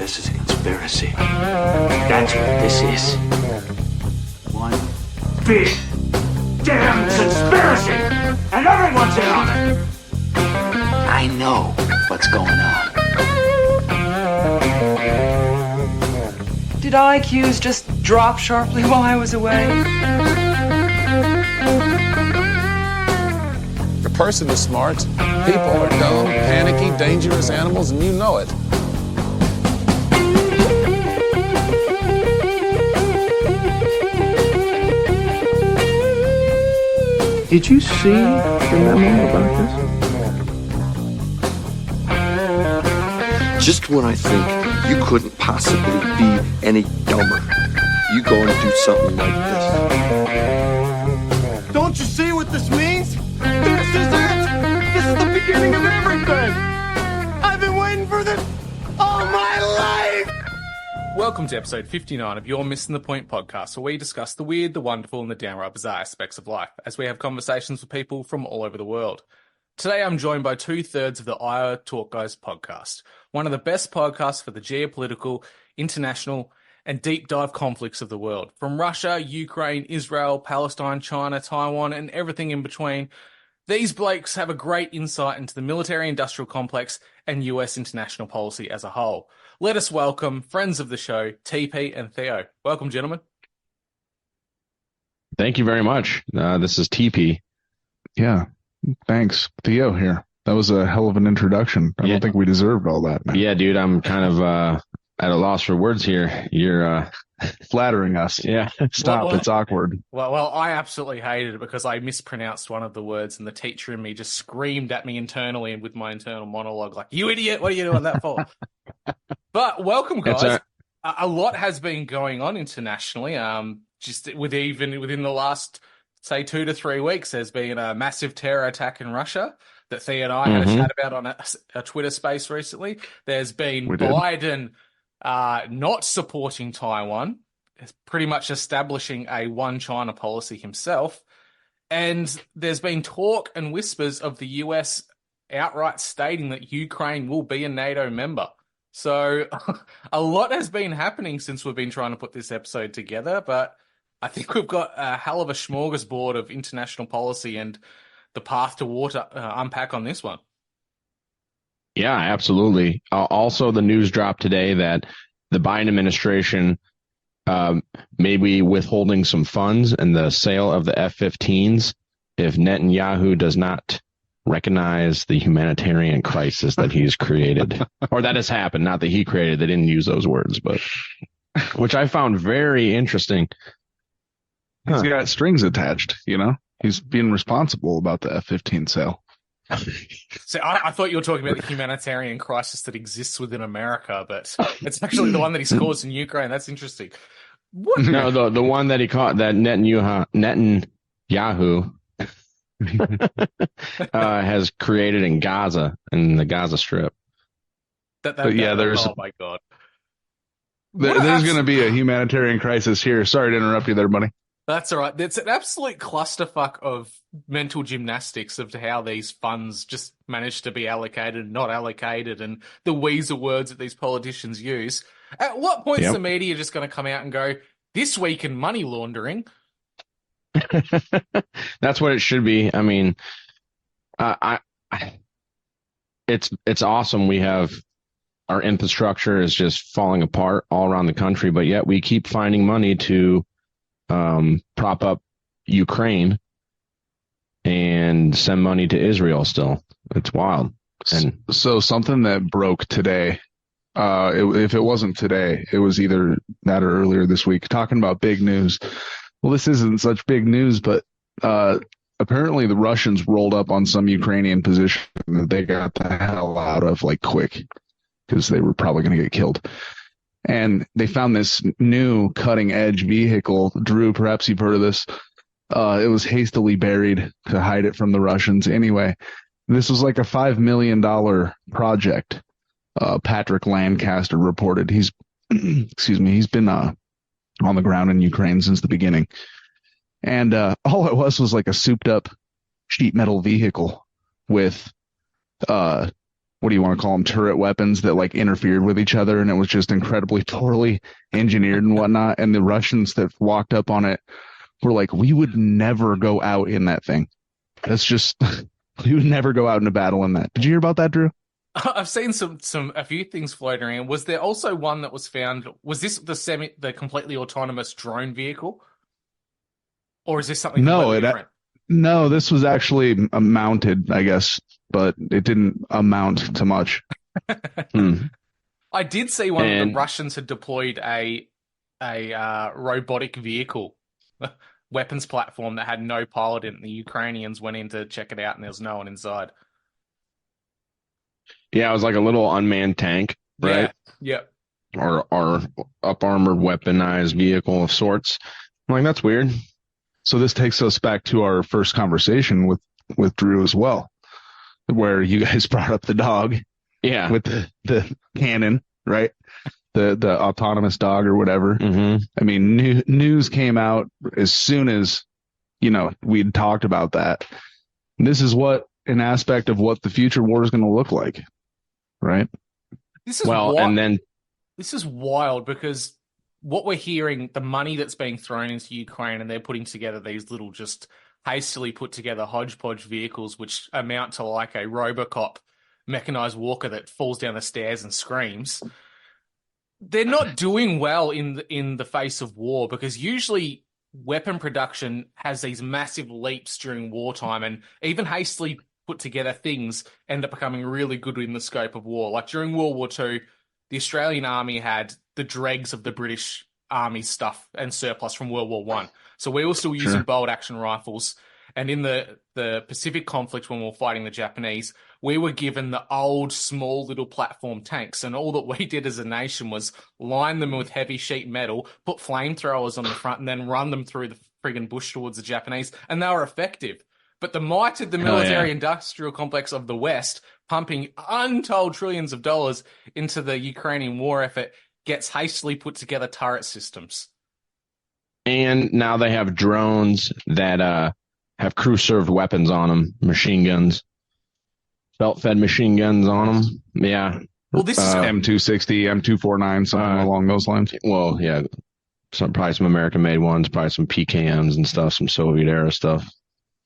This is a conspiracy. That's what this is. One big damn conspiracy! And everyone's in on it! I know what's going on. Did IQs just drop sharply while I was away? The person is smart. People are dumb, panicky, dangerous animals, and you know it. Did you see the memo about this? Just when I think you couldn't possibly be any dumber, you go and do something like this. Don't you see what this means? This is it! This is the beginning of everything! I've been waiting for this all my life! Welcome to episode 59 of your Missing the Point podcast, where we discuss the weird, the wonderful, and the downright bizarre aspects of life, as we have conversations with people from all over the world. Today I'm joined by two-thirds of the IO Talk Guys podcast, one of the best podcasts for the geopolitical, international, and deep dive conflicts of the world. From Russia, Ukraine, Israel, Palestine, China, Taiwan, and everything in between, these blokes have a great insight into the military-industrial complex and US international policy as a whole. Let us welcome friends of the show, TP and Theo. Welcome, gentlemen. Thank you very much. This is TP. Yeah, thanks. Theo here. That was a hell of an introduction. I don't think we deserved all that, man. Yeah, dude, I'm kind of at a loss for words here. You're flattering us. Yeah. Stop. It's awkward. Well, I absolutely hated it because I mispronounced one of the words and the teacher in me just screamed at me internally and with my internal monologue like, "You idiot, what are you doing that for?" But welcome, guys. A lot has been going on internationally. Just within the last, say, 2 to 3 weeks, there's been a massive terror attack in Russia that Theo and I had a chat about on a Twitter space recently. There's been Biden not supporting Taiwan, pretty much establishing a one China policy himself. And there's been talk and whispers of the US outright stating that Ukraine will be a NATO member. So a lot has been happening since we've been trying to put this episode together, but I think we've got a hell of a smorgasbord of international policy and the path to water unpack on this one. Yeah, absolutely. Also, the news dropped today that the Biden administration may be withholding some funds in the sale of the F-15s if Netanyahu does not recognize the humanitarian crisis that he's created, or that has happened. Not that he created; they didn't use those words, but which I found very interesting. He's got strings attached, you know. He's being responsible about the F-15 sale. So I thought you were talking about the humanitarian crisis that exists within America, but it's actually the one that he's caused in Ukraine. That's interesting. What? No, the one that he caught, that Netanyahu has created in Gaza, in the Gaza Strip. There's. Oh my God. There's going to be a humanitarian crisis here. Sorry to interrupt you there, buddy. That's all right. It's an absolute clusterfuck of mental gymnastics of how these funds just manage to be allocated, not allocated, and the weasel words that these politicians use. At what point is the media just going to come out and go, "This week in money laundering"? That's what it should be. I mean, it's awesome. We have our infrastructure is just falling apart all around the country, but yet we keep finding money to prop up Ukraine and send money to Israel still. It's wild. And so something that broke today, if it wasn't today, it was either that or earlier this week, talking about big news. Well, this isn't such big news, but apparently the Russians rolled up on some Ukrainian position that they got the hell out of like quick because they were probably going to get killed. And they found this new cutting-edge vehicle. Drew, perhaps you've heard of this. It was hastily buried to hide it from the Russians. Anyway, this was like a $5 million project. Patrick Lancaster reported. He's been on the ground in Ukraine since the beginning. And all it was like a souped-up sheet metal vehicle with what do you want to call them, turret weapons that like interfered with each other, and it was just incredibly poorly engineered and whatnot. And the Russians that walked up on it were like, we would never go out in that thing. That's just we would never go out in a battle in that. Did you hear about that, Drew? I've seen a few things floating around. Was there also one that was found? Was this the completely autonomous drone vehicle, or is this something completely different? No, this was actually mounted, I guess, but it didn't amount to much. I did see one of the Russians had deployed a robotic vehicle, weapons platform that had no pilot in it. The Ukrainians went in to check it out, and there was no one inside. Yeah, it was like a little unmanned tank, right? Yeah. Or up armored weaponized vehicle of sorts. I'm like, that's weird. So this takes us back to our first conversation with Drew as well, where you guys brought up the dog. Yeah. With the cannon, right? The autonomous dog or whatever. Mm-hmm. I mean, news came out as soon as, we'd talked about that. This is an aspect of what the future war is going to look like, right? This is this is wild because what we're hearing, the money that's being thrown into Ukraine, and they're putting together these little just hastily put together hodgepodge vehicles, which amount to like a Robocop mechanized walker that falls down the stairs and screams. They're not doing well in the face of war, because usually weapon production has these massive leaps during wartime, and even hastily put together things end up becoming really good in the scope of war. Like during World War II, the Australian Army had the dregs of the British Army stuff and surplus from World War I. So we were still using bolt action rifles. And in the Pacific conflict, when we were fighting the Japanese, we were given the old, small little platform tanks. And all that we did as a nation was line them with heavy sheet metal, put flamethrowers on the front, and then run them through the friggin' bush towards the Japanese. And they were effective. But the might of the military-industrial complex of the West, pumping untold trillions of dollars into the Ukrainian war effort, gets hastily put together turret systems. And now they have drones that have crew-served weapons on them, machine guns, belt-fed machine guns on them. Yeah. Well, this is M260, M249, something along those lines. Well, yeah, probably some American-made ones, probably some PKMs and stuff, some Soviet-era stuff.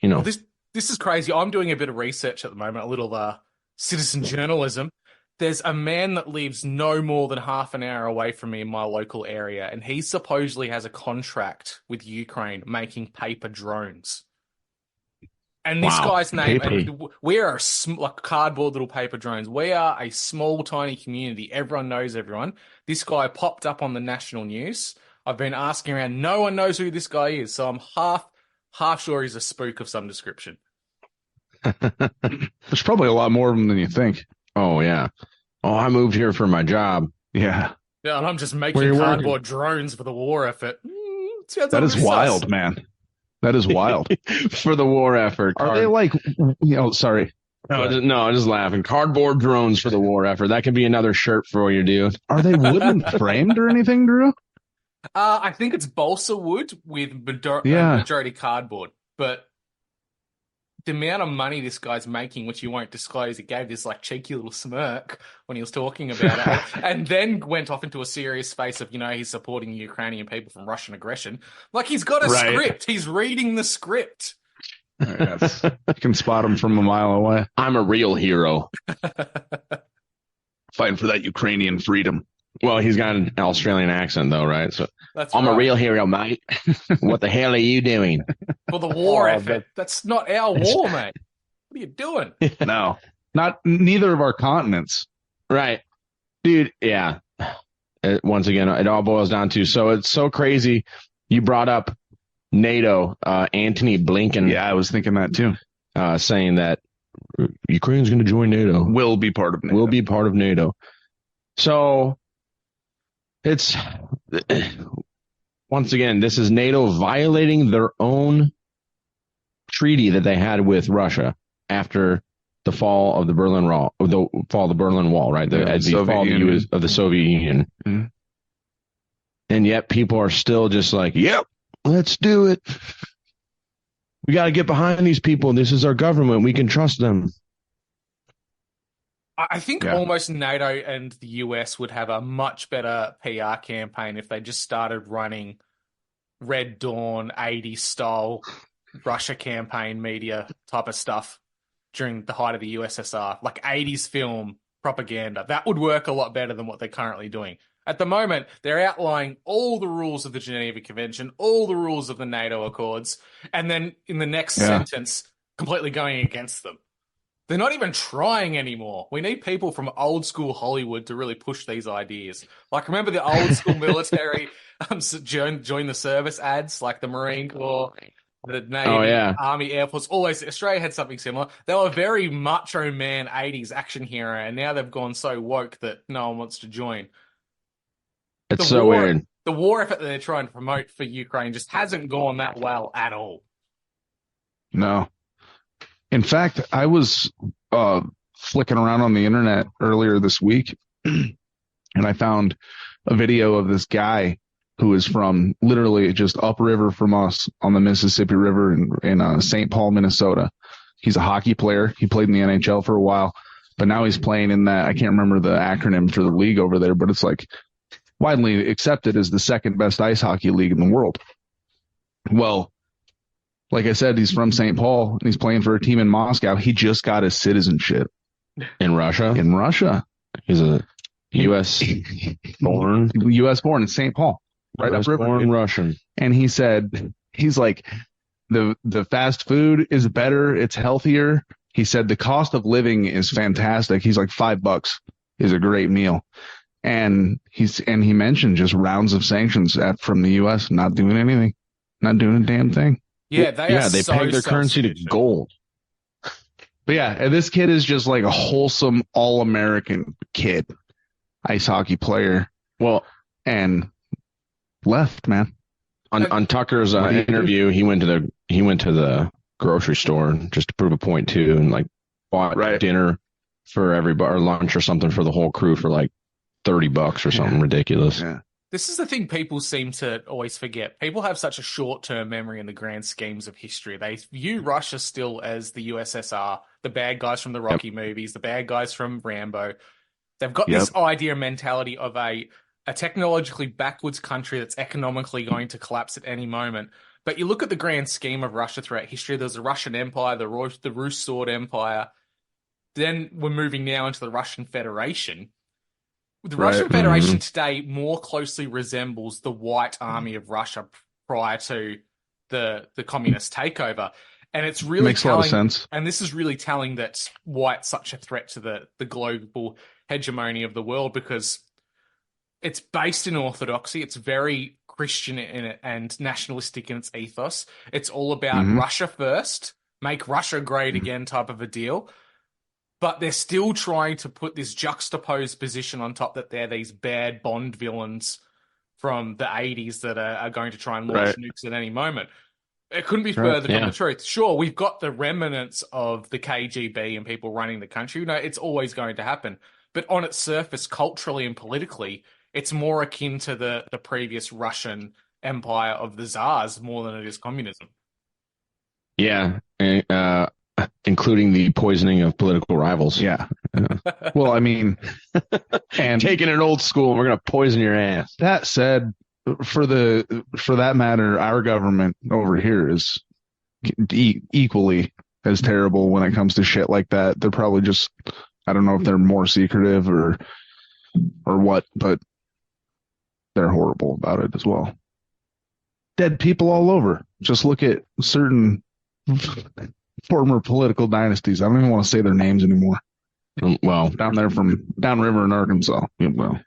Well, this is crazy. I'm doing a bit of research at the moment, a little citizen journalism. There's a man that lives no more than half an hour away from me in my local area, and he supposedly has a contract with Ukraine making paper drones. And this guy's name, we are like cardboard little paper drones. We are a small, tiny community. Everyone knows everyone. This guy popped up on the national news. I've been asking around. No one knows who this guy is. So I'm half sure he's a spook of some description. There's probably a lot more of them than you think. Oh, yeah. Oh, I moved here for my job. Yeah. Yeah, and I'm just making cardboard drones for the war effort. That is wild, man. That is wild. For the war effort. Are they like, sorry. No, I'm just laughing. Cardboard drones for the war effort. That could be another shirt for you, dude. Are they wooden framed or anything, Drew? I think it's balsa wood with majority cardboard. But the amount of money this guy's making, which you won't disclose, it gave this like cheeky little smirk when he was talking about it, and then went off into a serious space of, he's supporting Ukrainian people from Russian aggression. Like, he's got a script. He's reading the script. Yes. You can spot him from a mile away. I'm a real hero. Fighting for that Ukrainian freedom. Well, he's got an Australian accent, though, right? So I'm a real hero, mate. What the hell are you doing? For the war effort. That's not our war, mate. What are you doing? No, neither of our continents. Right. Dude, yeah. Once again, it all boils down to, so it's so crazy. You brought up NATO, Antony Blinken. Yeah, I was thinking that too. Saying that Ukraine's going to join NATO. Will be part of NATO. So it's, once again, this is NATO violating their own treaty that they had with Russia after the fall of the Berlin Wall, right? The fall of the Soviet Union. Mm-hmm. And yet people are still just like, yep, let's do it. We got to get behind these people. This is our government. We can trust them. I think Yeah. almost NATO and the US would have a much better PR campaign if they just started running Red Dawn 80s style Russia campaign media type of stuff during the height of the USSR, like 80s film propaganda. That would work a lot better than what they're currently doing. At the moment, they're outlining all the rules of the Geneva Convention, all the rules of the NATO Accords, and then in the next sentence, completely going against them. They're not even trying anymore. We need people from old school Hollywood to really push these ideas. Like, remember the old school military join the service ads, like the Marine Corps, the Navy, Army, Air Force, always. Australia had something similar. They were very macho man 80s action hero, and now they've gone so woke that no one wants to join. It's so weird. The war effort that they're trying to promote for Ukraine just hasn't gone that well at all. No. In fact, I was flicking around on the internet earlier this week, and I found a video of this guy who is from literally just upriver from us on the Mississippi River in St. Paul, Minnesota. He's a hockey player. He played in the NHL for a while, but now he's playing in that, I can't remember the acronym for the league over there, but it's like widely accepted as the second best ice hockey league in the world. Well, like I said, he's from St. Paul, and he's playing for a team in Moscow. He just got his citizenship. In Russia? In Russia. He's a U.S. born? U.S. born in St. Paul. Right US upriver. Born Russian. And he said, he's like, the fast food is better. It's healthier. He said the cost of living is fantastic. He's like $5 is a great meal. And he mentioned just rounds of sanctions from the U.S. not doing anything, not doing a damn thing. Yeah, they peg their currency to gold. But yeah, and this kid is just like a wholesome, all-American kid, ice hockey player. Well, and left, man. On Tucker's interview, he went to the grocery store just to prove a point too, and like bought dinner for everybody, or lunch or something for the whole crew for like $30 or something ridiculous. Yeah. This is the thing people seem to always forget. People have such a short-term memory in the grand schemes of history. They view Russia still as the USSR, the bad guys from the Rocky movies, the bad guys from Rambo. They've got this idea and mentality of a technologically backwards country that's economically going to collapse at any moment. But you look at the grand scheme of Russia throughout history, there's the Russian Empire, the Rus Sword Empire. Then we're moving now into the Russian Federation. The Russian Federation today more closely resembles the White Army of Russia prior to the communist takeover. And it's really makes a lot of sense. And this is really telling that White's such a threat to the global hegemony of the world, because it's based in orthodoxy. It's very Christian in it and nationalistic in its ethos. It's all about Russia first, make Russia great again type of a deal. But they're still trying to put this juxtaposed position on top that they're these bad Bond villains from the 80s that are going to try and launch nukes at any moment. It couldn't be further from the truth. Sure, we've got the remnants of the KGB and people running the country. No, it's always going to happen. But on its surface, culturally and politically, it's more akin to the previous Russian empire of the Tsars more than it is communism. Yeah, including the poisoning of political rivals. Yeah. Well, I mean, and taking it old school, we're going to poison your ass. That said, for that matter, our government over here is equally as terrible when it comes to shit like that. They're probably just, I don't know if they're more secretive or what, but they're horrible about it as well. Dead people all over. Just look at certain former political dynasties. I don't even want to say their names anymore. Well, down there from downriver in Arkansas. Well,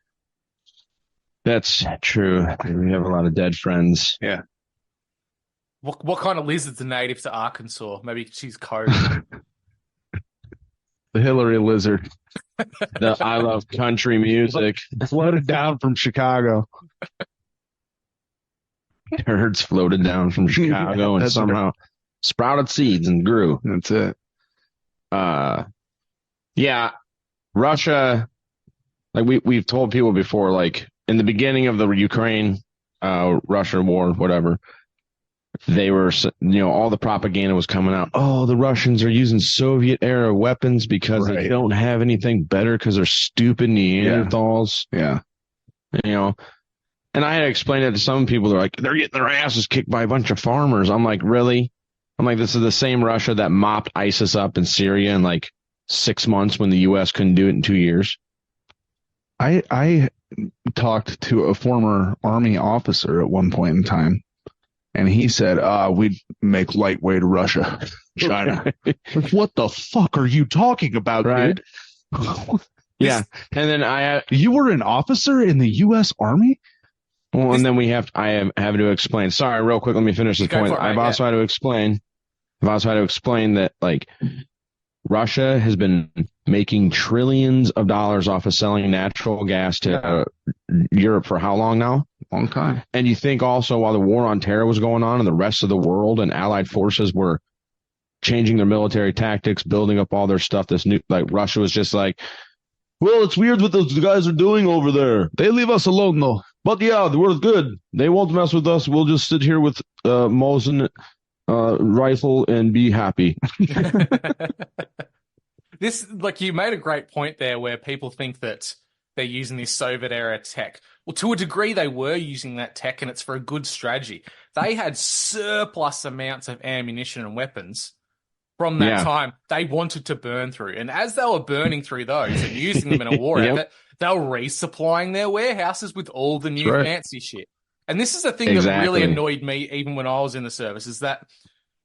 that's true. We have a lot of dead friends. Yeah. What kind of lizards are native to Arkansas? Maybe she's code. The Hillary lizard. The I love country music. Floated down from Chicago. Turds floated down from Chicago and somehow sprouted seeds and grew. That's it. Yeah, Russia, like we've told people before, like in the beginning of the Ukraine, Russia war, whatever, they were, all the propaganda was coming out. Oh, the Russians are using Soviet era weapons because they don't have anything better because they're stupid Neanderthals. Yeah. And I had to explain it to some people. They're like, they're getting their asses kicked by a bunch of farmers. I'm like, really? I'm like, this is the same Russia that mopped ISIS up in Syria in like 6 months when the U.S. couldn't do it in 2 years. I talked to a former Army officer at one point in time, and he said, we'd make lightweight Russia, China. What the fuck are you talking about, dude? Yeah. And then you were an officer in the U.S. Army? Well, and then I have to explain. Sorry, real quick, let me finish this point. I've also had to explain that, like, Russia has been making trillions of dollars off of selling natural gas to Europe for how long now? Long time. And you think also while the war on terror was going on and the rest of the world and allied forces were changing their military tactics, building up all their stuff, Russia was just like, well, it's weird what those guys are doing over there. They leave us alone, though. But yeah, we're good. They won't mess with us. We'll just sit here with Mosin rifle and be happy. This, like, you made a great point there where people think that they're using this Soviet era tech. Well, to a degree, they were using that tech, and it's for a good strategy. They had surplus amounts of ammunition and weapons from that time. They wanted to burn through. And as they were burning through those and using them in a war effort, they were resupplying their warehouses with all the new fancy shit. And this is the thing that really annoyed me even when I was in the service, is that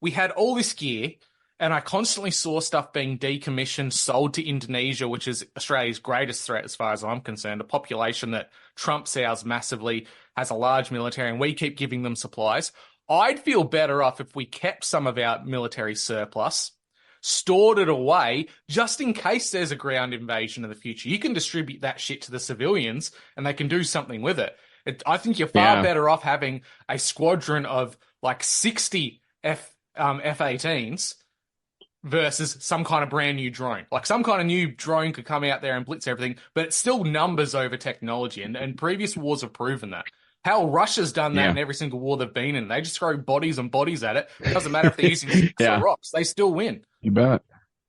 we had all this gear, and I constantly saw stuff being decommissioned, sold to Indonesia, which is Australia's greatest threat as far as I'm concerned, a population that trumps ours massively, has a large military, and we keep giving them supplies. I'd feel better off if we kept some of our military surplus, stored it away, just in case there's a ground invasion in the future. You can distribute that shit to the civilians, and they can do something with it. I think you're far better off having a squadron of like 60 F-18s versus some kind of brand new drone. Like, some kind of new drone could come out there and blitz everything, but it's still numbers over technology. And previous wars have proven that. Hell, Russia's done that in every single war they've been in. They just throw bodies and bodies at it. It doesn't matter if they're using sticks or rocks. They still win. You bet.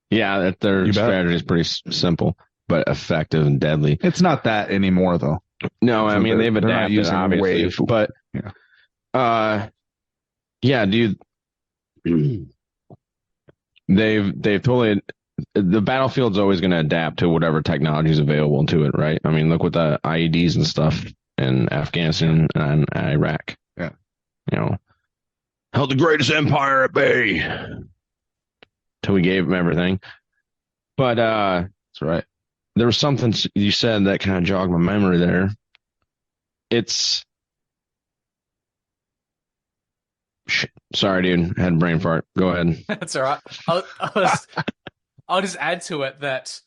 Yeah, their strategy is pretty simple, but effective and deadly. It's not that anymore, though. No, I mean, they've adapted, obviously. Wave. But, dude, they've totally, the battlefield's always going to adapt to whatever technology is available to it, right? I mean, look with the IEDs and stuff in Afghanistan and Iraq. Yeah. Held the greatest empire at bay till we gave them everything. But that's right. There was something you said that kind of jogged my memory there. Sorry, dude. I had a brain fart. Go ahead. That's all right. I'll just add to it that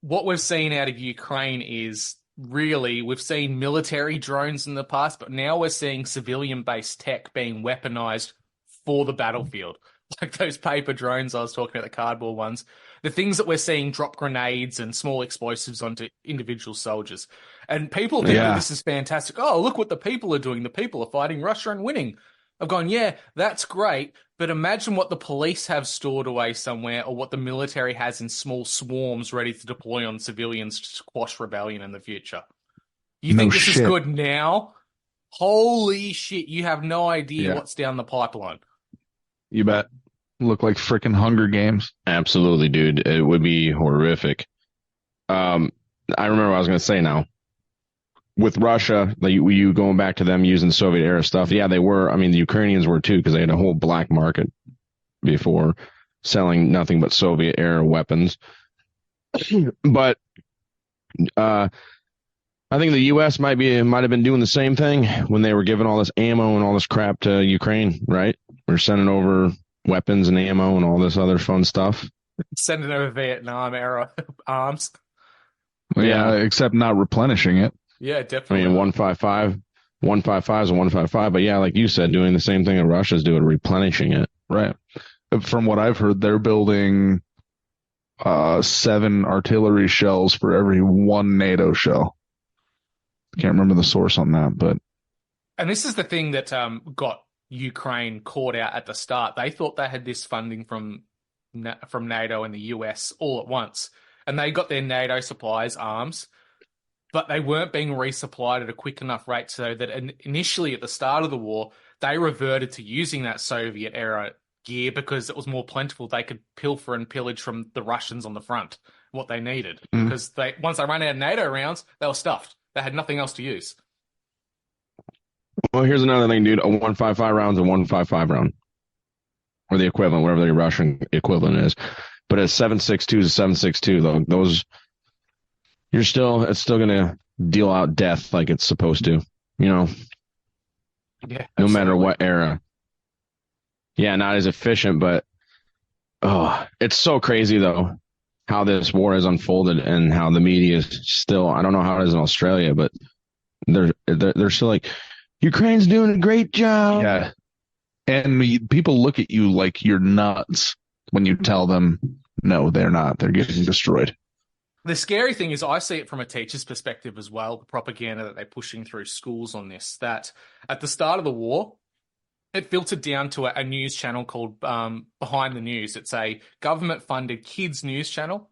what we've seen out of Ukraine is really, we've seen military drones in the past, but now we're seeing civilian-based tech being weaponized for the battlefield. Like those paper drones I was talking about, the cardboard ones. The things that we're seeing drop grenades and small explosives onto individual soldiers. And people think that this is fantastic. Oh, look what the people are doing. The people are fighting Russia and winning. I've gone, yeah, that's great. But imagine what the police have stored away somewhere, or what the military has in small swarms ready to deploy on civilians to squash rebellion in the future. You think this is good now? Holy shit, you have no idea what's down the pipeline. You bet. Look like freaking Hunger Games. Absolutely, dude. It would be horrific. I remember what I was going to say now. With Russia, like you going back to them using the Soviet era stuff, yeah, they were. I mean, the Ukrainians were too, because they had a whole black market before, selling nothing but Soviet era weapons. But I think the U.S. might have been doing the same thing when they were giving all this ammo and all this crap to Ukraine, right? We're sending over weapons and ammo and all this other fun stuff. Sending over Vietnam era arms. Well, yeah, except not replenishing it. Yeah, definitely. I mean, 155 is a 155, but yeah, like you said, doing the same thing that Russia's doing, replenishing it. Right. From what I've heard, they're building 7 artillery shells for every 1 NATO shell. Can't remember the source on that, but. And this is the thing that got Ukraine caught out at the start. They thought they had this funding from NATO and the US all at once, and they got their NATO supplies, arms, but they weren't being resupplied at a quick enough rate so that initially at the start of the war, they reverted to using that Soviet-era gear because it was more plentiful. They could pilfer and pillage from the Russians on the front what they needed. Because once they ran out of NATO rounds, they were stuffed. They had nothing else to use. Well, here's another thing, dude. A 155 round's a 155 round. Or the equivalent, whatever the Russian equivalent is. But a 7.62 is a 7.62, though. Those, it's still going to deal out death like it's supposed to, you know? Yeah. No matter what era. Yeah, not as efficient, but it's so crazy, though, how this war has unfolded and how the media is still, I don't know how it is in Australia, but they're still like, Ukraine's doing a great job. Yeah. And people look at you like you're nuts when you tell them, no, they're not. They're getting destroyed. The scary thing is I see it from a teacher's perspective as well, the propaganda that they're pushing through schools on this, that at the start of the war, it filtered down to a news channel called Behind the News. It's a government-funded kids news channel,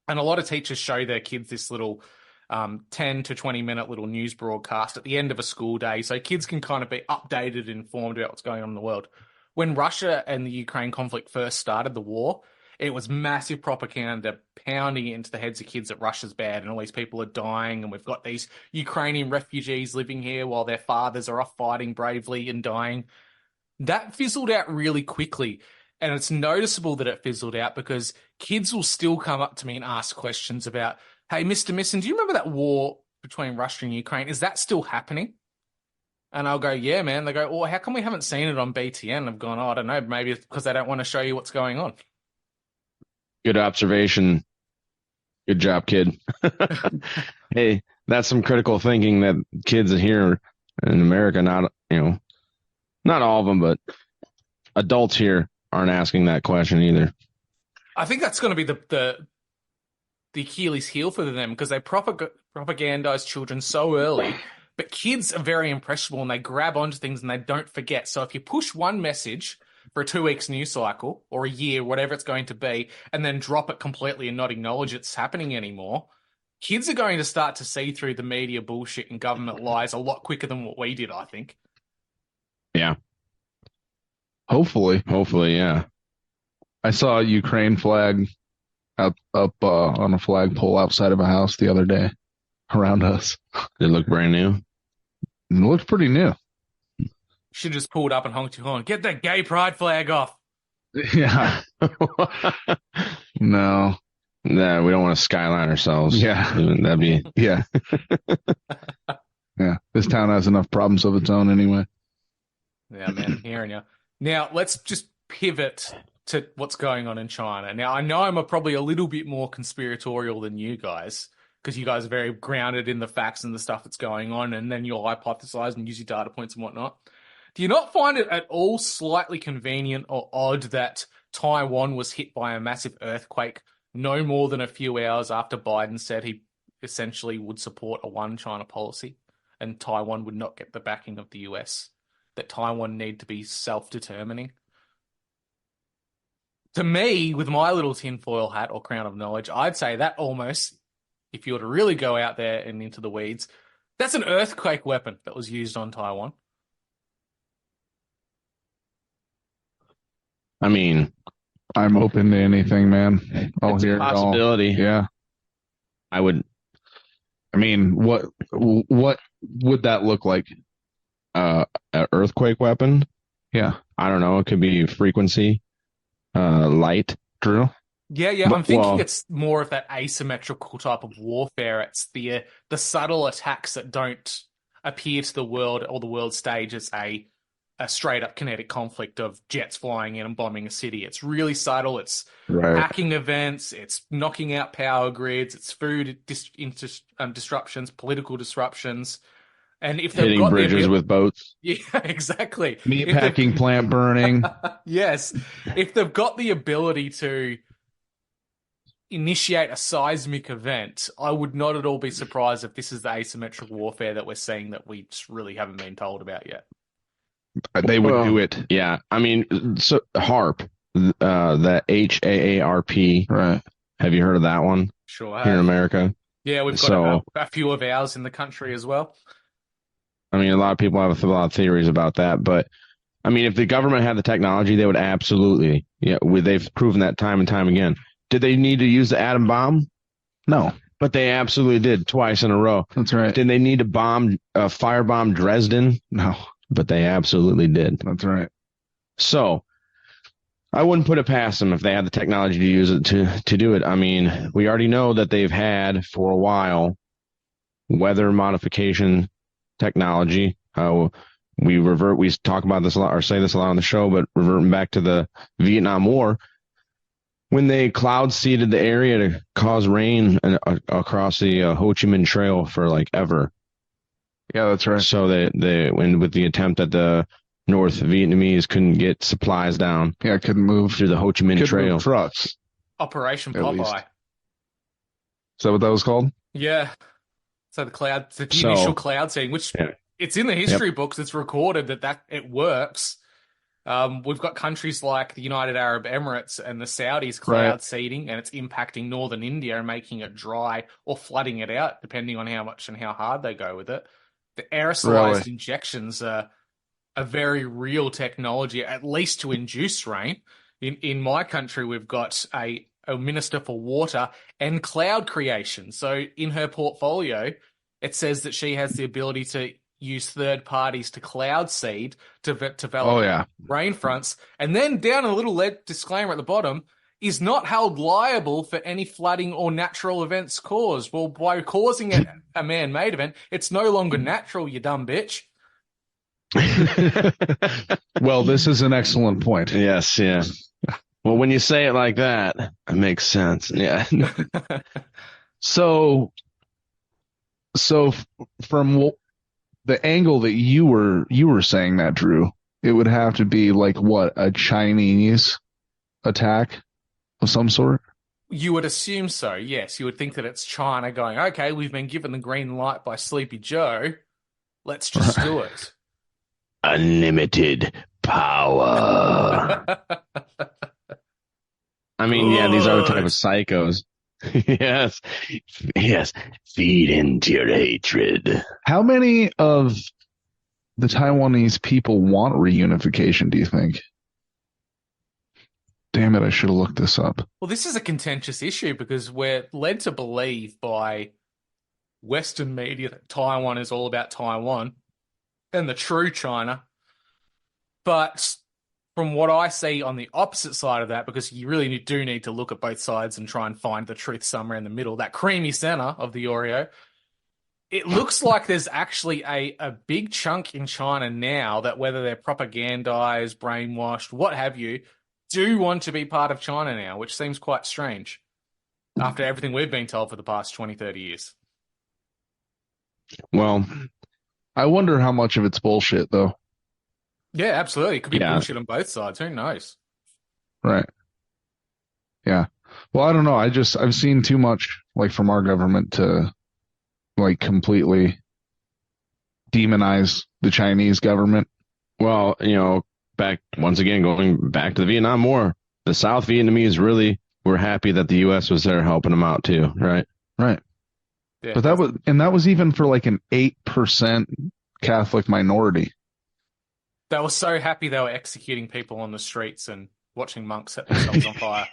and a lot of teachers show their kids this little 10 to 20-minute little news broadcast at the end of a school day so kids can kind of be updated and informed about what's going on in the world. When Russia and the Ukraine conflict first started the war, it was massive propaganda pounding into the heads of kids that Russia's bad and all these people are dying and we've got these Ukrainian refugees living here while their fathers are off fighting bravely and dying. That fizzled out really quickly. And it's noticeable that it fizzled out because kids will still come up to me and ask questions about, hey, Mr. Missen, do you remember that war between Russia and Ukraine? Is that still happening? And I'll go, yeah, man. They go, well, how come we haven't seen it on BTN? I've gone, I don't know. Maybe it's because they don't want to show you what's going on. Good observation. Good job, kid. Hey, that's some critical thinking that kids here in America, not all of them, but adults here aren't asking that question either. I think that's going to be the Achilles heel for them because they propagandize children so early, but kids are very impressionable and they grab onto things and they don't forget. So if you push one message for a 2 weeks news cycle or a year, whatever it's going to be, and then drop it completely and not acknowledge it's happening anymore, kids are going to start to see through the media bullshit and government lies a lot quicker than what we did, I think. Yeah. Hopefully, yeah. I saw a Ukraine flag up on a flagpole outside of a house the other day around us. Did it look brand new? It looked pretty new. Should have just pulled up and honked your horn. Get that gay pride flag off. Yeah. No. Nah, we don't want to skyline ourselves. Yeah. That'd be... Yeah. Yeah. This town has enough problems of its own anyway. Yeah, man, I'm hearing you. Now, let's just pivot to what's going on in China. Now, I know I'm probably a little bit more conspiratorial than you guys, because you guys are very grounded in the facts and the stuff that's going on, and then you'll hypothesize and use your data points and whatnot. Do you not find it at all slightly convenient or odd that Taiwan was hit by a massive earthquake no more than a few hours after Biden said he essentially would support a one-China policy and Taiwan would not get the backing of the US, that Taiwan need to be self-determining? To me, with my little tinfoil hat or crown of knowledge, I'd say that almost, if you were to really go out there and into the weeds, that's an earthquake weapon that was used on Taiwan. I mean, I'm open to anything, man. I'll it's hear a possibility. it all. Yeah. I mean, what would that look like? An earthquake weapon? Yeah. I don't know. It could be frequency, light. True. Yeah. I'm thinking it's more of that asymmetrical type of warfare. It's the subtle attacks that don't appear to the world or the world stage as a straight up kinetic conflict of jets flying in and bombing a city. It's really subtle. It's hacking events. It's knocking out power grids. It's food disruptions, political disruptions. And if they've hitting got bridges with boats. Yeah, exactly. Meatpacking plant burning. Yes. If they've got the ability to initiate a seismic event, I would not at all be surprised if this is the asymmetrical warfare that we're seeing that we just really haven't been told about yet. They would do it. Yeah. I mean, so HARP, the HAARP. Right. Have you heard of that one? Sure. Here in America? Yeah, we've got a few of ours in the country as well. I mean, a lot of people have a lot of theories about that, but I mean, if the government had the technology, they would absolutely, they've proven that time and time again. Did they need to use the atom bomb? No. But they absolutely did twice in a row. That's right. Did they need to firebomb Dresden? No. But they absolutely did. That's right. So I wouldn't put it past them if they had the technology to use it to do it. I mean, we already know that they've had for a while weather modification technology. We talk about this a lot, or say this a lot on the show, but reverting back to the Vietnam War, when they cloud seeded the area to cause rain across the Ho Chi Minh Trail for like ever. Yeah, that's right. So they went with the attempt that the North Vietnamese couldn't get supplies down. Yeah, couldn't move through the Ho Chi Minh Trail. Move trucks. Operation Popeye. Is that what that was called? Yeah. So the initial cloud seeding, which it's in the history books. It's recorded that it works. We've got countries like the United Arab Emirates and the Saudis cloud seeding, and it's impacting northern India and making it dry or flooding it out, depending on how much and how hard they go with it. The aerosolized injections are a very real technology, at least to induce rain. In my country, we've got a minister for water and cloud creation. So in her portfolio, it says that she has the ability to use third parties to cloud seed to develop rain fronts. And then down a little disclaimer at the bottom, is not held liable for any flooding or natural events caused. Well, by causing a man-made event, it's no longer natural, you dumb bitch. Well, this is an excellent point. Yes, yeah. Well, when you say it like that, it makes sense. Yeah. So from the angle that you were saying that, Drew, it would have to be like what, a Chinese attack of some sort? You would assume so, yes. You would think that it's China going, okay, we've been given the green light by Sleepy Joe. Let's just do it. Unlimited power. I mean, yeah, these are the type of psychos. Yes. Feed into your hatred. How many of the Taiwanese people want reunification, do you think? Damn it, I should have looked this up. Well, this is a contentious issue because we're led to believe by Western media that Taiwan is all about Taiwan and the true China. But from what I see on the opposite side of that, because you really do need to look at both sides and try and find the truth somewhere in the middle, that creamy center of the Oreo, it looks like there's actually a big chunk in China now that, whether they're propagandized, brainwashed, what have you, do want to be part of China now, which seems quite strange after everything we've been told for the past 20, 30 years. Well, I wonder how much of it's bullshit, though. Yeah, absolutely. It could be bullshit on both sides. Who knows? Right. Yeah. Well, I don't know. I've seen too much, like, from our government to, like, completely demonize the Chinese government. Well, going back to the Vietnam War, the South Vietnamese really were happy that the U.S. was there helping them out too, right? Right. Yeah, but that was even for like an 8% Catholic minority. They were so happy they were executing people on the streets and watching monks set themselves on fire.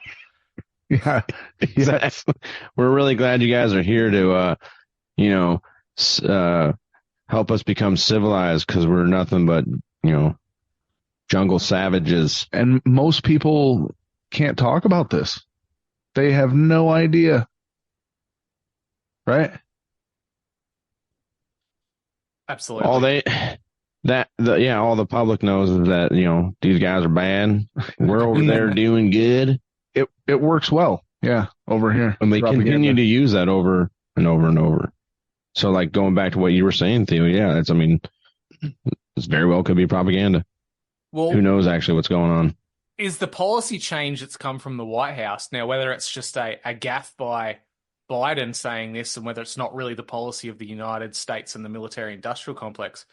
Yeah. Exactly. We're really glad you guys are here to, help us become civilized, because we're nothing but, jungle savages. And most people can't talk about this. They have no idea. Right? Absolutely. All the public knows is that, these guys are bad. We're over there doing good. It works well. Yeah, over here. And they continue to use that over and over and over. So, like, going back to what you were saying, Theo, it's very well could be propaganda. Well, who knows actually what's going on? Is the policy change that's come from the White House now, whether it's just a gaffe by Biden saying this, and whether it's not really the policy of the United States and the military-industrial complex,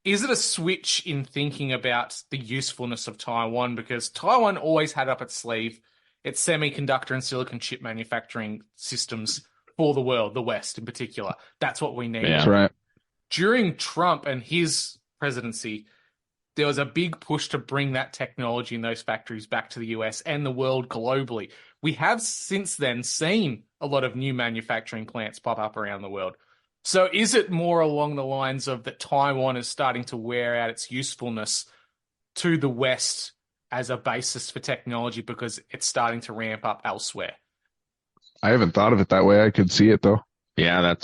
Is it a switch in thinking about the usefulness of Taiwan? Because Taiwan always had up its sleeve its semiconductor and silicon chip manufacturing systems for the world, the West in particular. That's what we need. Yeah. That's right. During Trump and his presidency, there was a big push to bring that technology and those factories back to the US and the world globally. We have since then seen a lot of new manufacturing plants pop up around the world. So is it more along the lines of that Taiwan is starting to wear out its usefulness to the West as a basis for technology because it's starting to ramp up elsewhere? I haven't thought of it that way. I could see it though. Yeah,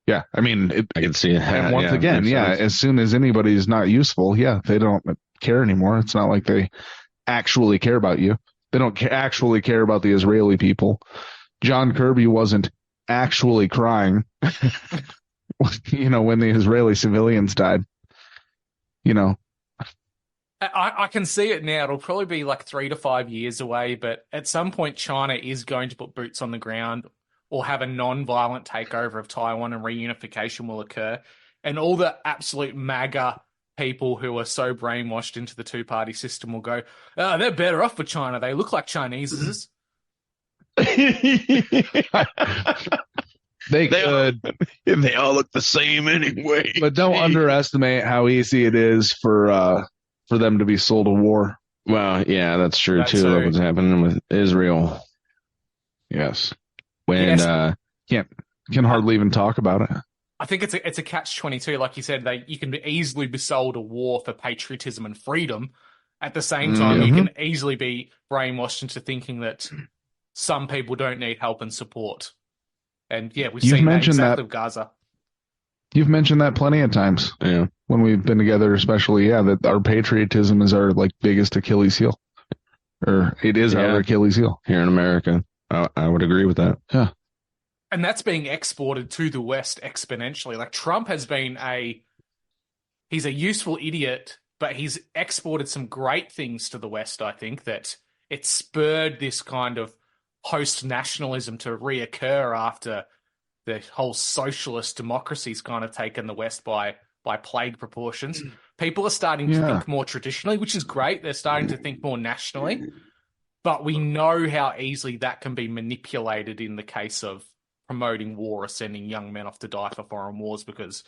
Yeah, I mean, I can see it. and once again, makes sense. as soon as anybody's not useful, they don't care anymore. It's not like they actually care about you. They don't actually care about the Israeli people. John Kirby wasn't actually crying, when the Israeli civilians died. I can see it now. It'll probably be like 3 to 5 years away, but at some point China is going to put boots on the ground or have a non-violent takeover of Taiwan and reunification will occur. And all the absolute MAGA people who are so brainwashed into the two-party system will go, oh, they're better off with China. They look like Chinese. They could. They all look the same anyway. But don't underestimate how easy it is for them to be sold a war. Well, yeah, that's true too. Look what's happening with Israel. Yes. When can hardly even talk about it. I think it's a catch-22. Like you said, you can easily be sold a war for patriotism and freedom. At the same time, you can easily be brainwashed into thinking that some people don't need help and support. And yeah, we've seen that exactly with Gaza. You've mentioned that plenty of times. Yeah. When we've been together, especially, that our patriotism is our biggest Achilles heel. Or it is our Achilles heel. Here in America. I would agree with that. Yeah. And that's being exported to the West exponentially. Like Trump has been he's a useful idiot, but he's exported some great things to the West, I think, that it spurred this kind of post-nationalism to reoccur after the whole socialist democracy's kind of taken the West by plague proportions. People are starting to think more traditionally, which is great. They're starting to think more nationally. But we know how easily that can be manipulated in the case of promoting war or sending young men off to die for foreign wars, because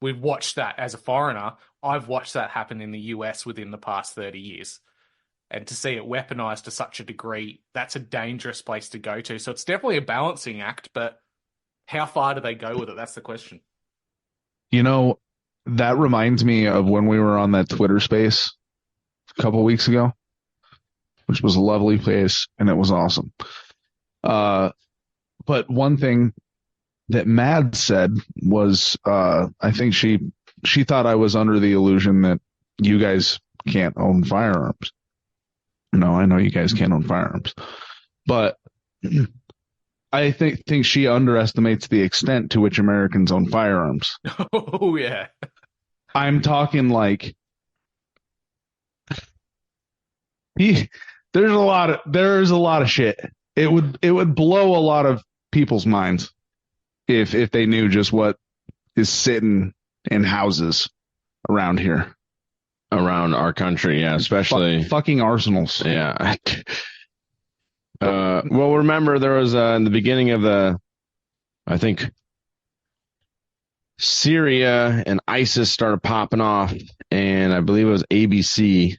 we've watched that as a foreigner. I've watched that happen in the US within the past 30 years. And to see it weaponized to such a degree, that's a dangerous place to go to. So it's definitely a balancing act, but how far do they go with it? That's the question. That reminds me of when we were on that Twitter space a couple weeks ago, which was a lovely place, and it was awesome. But one thing that Mad said was, I think she thought I was under the illusion that you guys can't own firearms. No, I know you guys can't own firearms, but I think she underestimates the extent to which Americans own firearms. Oh yeah, I'm talking there's a lot of shit. It would blow a lot of people's minds if they knew just what is sitting in houses around here. Around our country, yeah, especially fucking arsenals. Yeah. Well, remember there was in the beginning of I think Syria and ISIS started popping off, and I believe it was ABC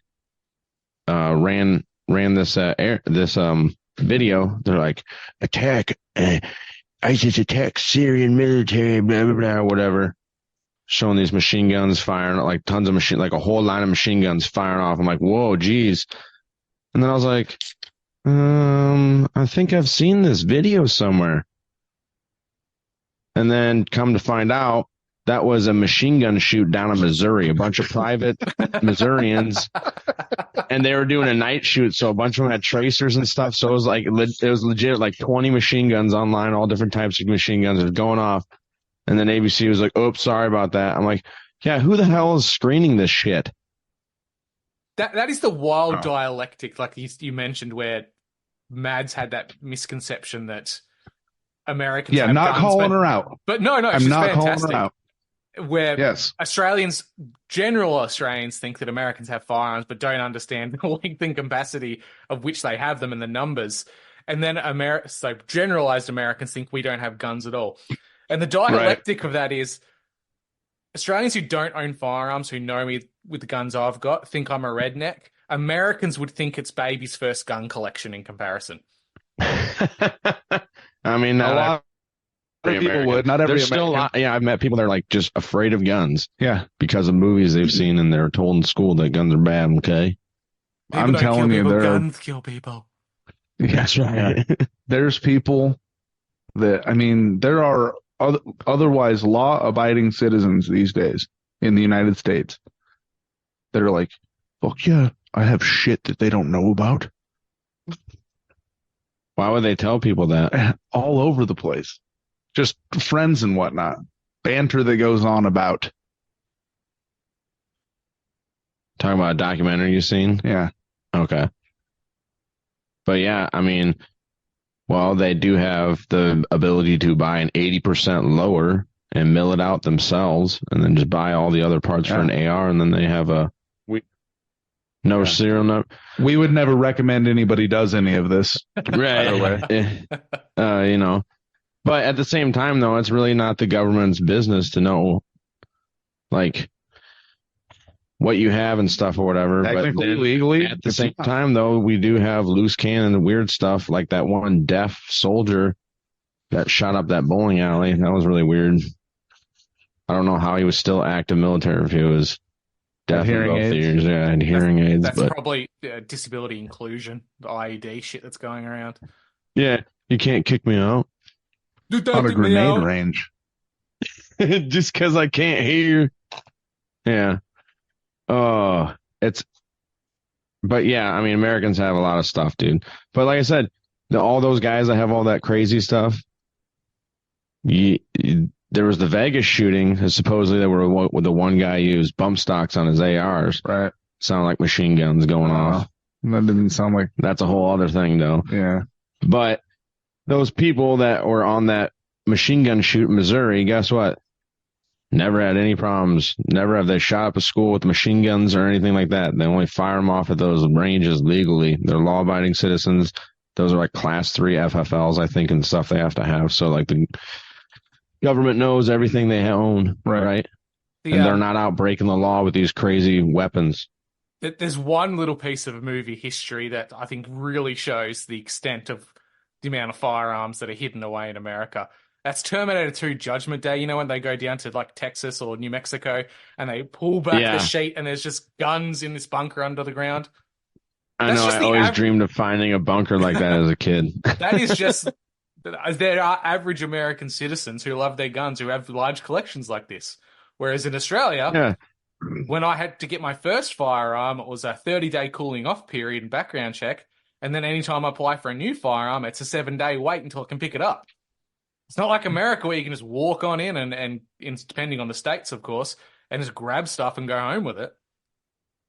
ran this video. They're like, ISIS attacks Syrian military, blah blah blah, whatever. Showing these machine guns firing, like tons of a whole line of machine guns firing off. I'm like, whoa, geez. And then I was like, I think I've seen this video somewhere. And then come to find out, that was a machine gun shoot down in Missouri. A bunch of private Missourians, and they were doing a night shoot. So a bunch of them had tracers and stuff. So it was legit, like 20 machine guns online, all different types of machine guns are going off. And then ABC was like, oops, sorry about that. I'm like, yeah, who the hell is screening this shit? That is the wild dialectic, like you mentioned, where Mads had that misconception that Americans have not guns, calling her out. But no, I'm not calling her out. where Yes. general Australians think that Americans have firearms, but don't understand the length and capacity of which they have them and the numbers. And then so generalized Americans think we don't have guns at all. And the dialectic of that is Australians who don't own firearms, who know me with the guns I've got, think I'm a redneck. Americans would think it's baby's first gun collection in comparison. I mean, A lot of people would. Not every There's still a lot. Yeah, I've met people that are like just afraid of guns. Yeah. Because of movies they've seen and they're told in school that guns are bad. Okay. I'm telling you, guns kill people. That's right. There's people that, I mean, there are otherwise law-abiding citizens these days in the United States that are like, fuck yeah, I have shit that they don't know about. Why would they tell people that? All over the place. Just friends and whatnot. Banter that goes on about. Talking about a documentary you've seen? Yeah. Okay. But yeah, I mean, well, they do have the ability to buy an 80% lower and mill it out themselves and then just buy all the other parts for an AR, and then they have a serial number. We would never recommend anybody does any of this. Right. You know. But at the same time, though, it's really not the government's business to know, like, what you have and stuff or whatever. Technically, but legally. At the same time, though, we do have loose cannon and weird stuff, like that one deaf soldier that shot up that bowling alley. That was really weird. I don't know how he was still active military if he was deaf in both ears. Yeah, and hearing aids. That's probably disability inclusion, the IED shit that's going around. Yeah, you can't kick me out. On a grenade range. Just because I can't hear. Yeah. Oh, but yeah, I mean, Americans have a lot of stuff, dude. But like I said, all those guys that have all that crazy stuff, there was the Vegas shooting, supposedly there were the one guy used bump stocks on his ARs. Right. Sound like machine guns going off. That didn't sound like. That's a whole other thing, though. Yeah. But those people that were on that machine gun shoot in Missouri, guess what? Never had any problems. Never have they shot up a school with machine guns or anything like that. They only fire them off at those ranges legally. They're law-abiding citizens. Those are like class 3 FFLs, I think, and stuff they have to have. So like the government knows everything they own, right? And they're not out breaking the law with these crazy weapons. There's one little piece of movie history that I think really shows the extent of the amount of firearms that are hidden away in America. That's Terminator 2 Judgment Day, you know, when they go down to like Texas or New Mexico and they pull back the sheet and there's just guns in this bunker under the ground. I know, I always dreamed of finding a bunker like that as a kid. That is just, there are average American citizens who love their guns, who have large collections like this. Whereas in Australia, when I had to get my first firearm, it was a 30-day cooling off period and background check. And then anytime I apply for a new firearm, it's a 7-day wait until I can pick it up. It's not like America where you can just walk on in and depending on the states, of course, and just grab stuff and go home with it.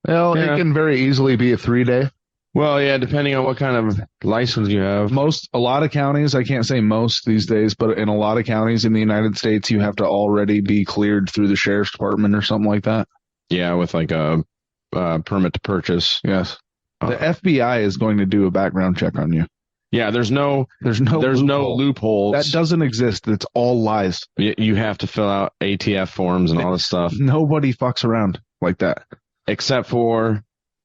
Well, it can very easily be a 3-day. Well, yeah, depending on what kind of license you have. A lot of counties, I can't say most these days, but in a lot of counties in the United States, you have to already be cleared through the sheriff's department or something like that. Yeah, with like a permit to purchase. Yes. The FBI is going to do a background check on you. Yeah, there's no loopholes. That doesn't exist. It's all lies. You have to fill out ATF forms and all this stuff. Nobody fucks around like that. Except for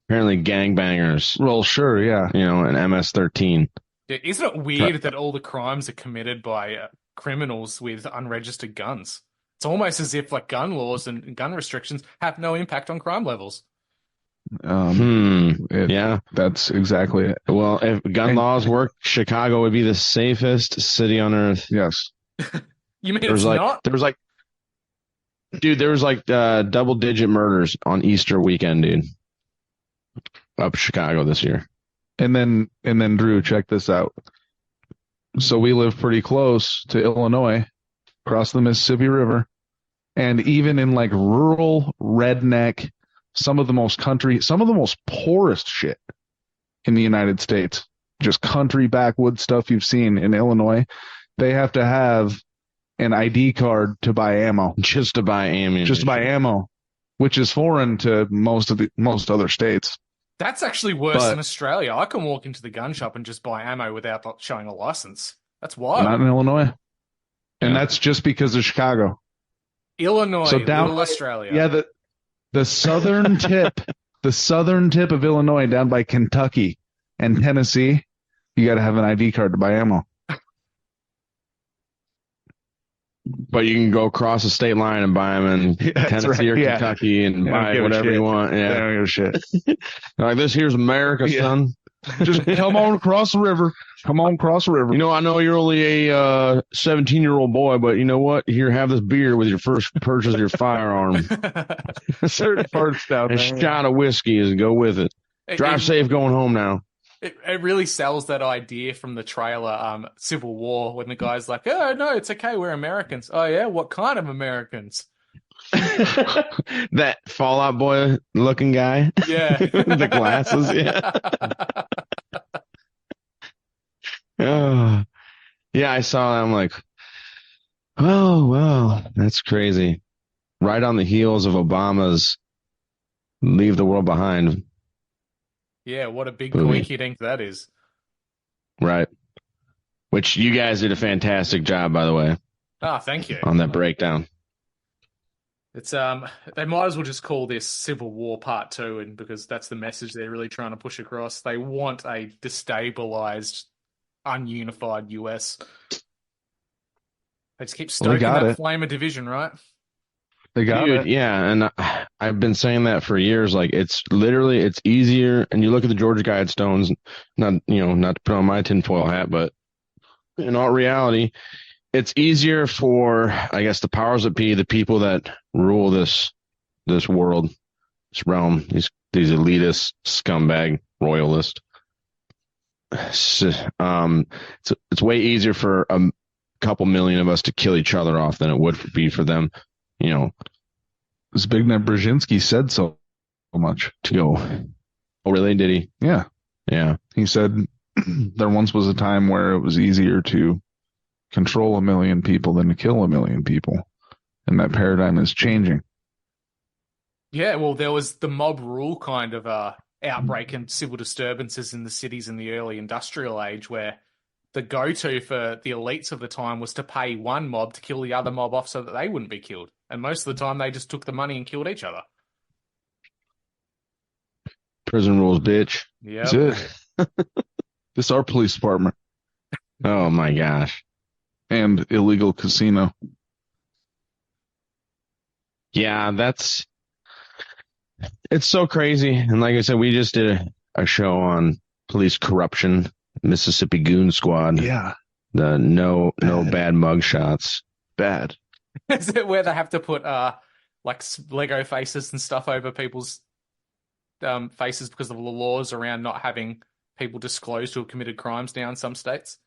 apparently gangbangers. Well, sure, yeah. You know, an MS-13. Isn't it weird that all the crimes are committed by criminals with unregistered guns? It's almost as if like gun laws and gun restrictions have no impact on crime levels. Yeah, that's exactly it. Well, if gun laws work, Chicago would be the safest city on earth. Yes. You mean not? There was like double-digit murders on Easter weekend, dude. Up Chicago this year. And then Drew, check this out. So we live pretty close to Illinois, across the Mississippi River, and even in like rural redneck, some of the most poorest shit in the United States, just country backwoods stuff you've seen in Illinois, they have to have an ID card to buy ammo. Just to buy ammunition. Just to buy ammo, which is foreign to most other states. That's actually worse than Australia. I can walk into the gun shop and just buy ammo without showing a license. That's wild. Not in Illinois. And that's just because of Chicago. Illinois, so down little Australia. Yeah, the southern tip, of Illinois down by Kentucky and Tennessee, you got to have an ID card to buy ammo. But you can go across the state line and buy them in Tennessee or Kentucky and buy whatever you want. Yeah, they don't give a shit. Like, this here's America, son. Just come on across the river. Come on across the river. You know, I know you're only a 17-year-old boy, but you know what? Here, have this beer with your first purchase of your firearm. Certain parts down there. A shot of whiskey and go with it. Drive safe going home now. It really sells that idea from the trailer, Civil War, when the guy's like, "Oh no, it's okay, we're Americans." Oh yeah, what kind of Americans? That Fallout Boy looking guy. Yeah. The glasses. Yeah. Oh, yeah, I saw that. I'm like, oh, wow, that's crazy. Right on the heels of Obama's Leave the World Behind. Yeah, what a big coinky-dink that is. Right. Which you guys did a fantastic job, by the way. Ah, thank you. On that breakdown. It's they might as well just call this Civil War Part 2, and because that's the message they're really trying to push across. They want a destabilized, ununified US. They just keep stoking that flame of division, right? They got it. Yeah, and I've been saying that for years. Like, it's easier. And you look at the Georgia Guidestones, not to put on my tinfoil hat, but in all reality, it's easier for, I guess, the powers that be, the people that rule this world, this realm, these elitist, scumbag, royalist. So, it's way easier for a couple million of us to kill each other off than it would be for them. Zbigniew Brzezinski said so much to go. Oh, really? Did he? Yeah. Yeah. He said there once was a time where it was easier to control 1 million people than to kill 1 million people. And that paradigm is changing. Yeah, well, there was the mob rule kind of outbreak and civil disturbances in the cities in the early industrial age, where the go-to for the elites of the time was to pay one mob to kill the other mob off so that they wouldn't be killed. And most of the time, they just took the money and killed each other. Prison rules, bitch. Yeah. That's it. This is our police department. Oh, my gosh. And illegal casino. Yeah, it's so crazy. And like I said, we just did a show on police corruption, Mississippi Goon Squad. Yeah. The no bad mug shots. Bad. Is it where they have to put like Lego faces and stuff over people's faces because of the laws around not having people disclosed who have committed crimes now in some states?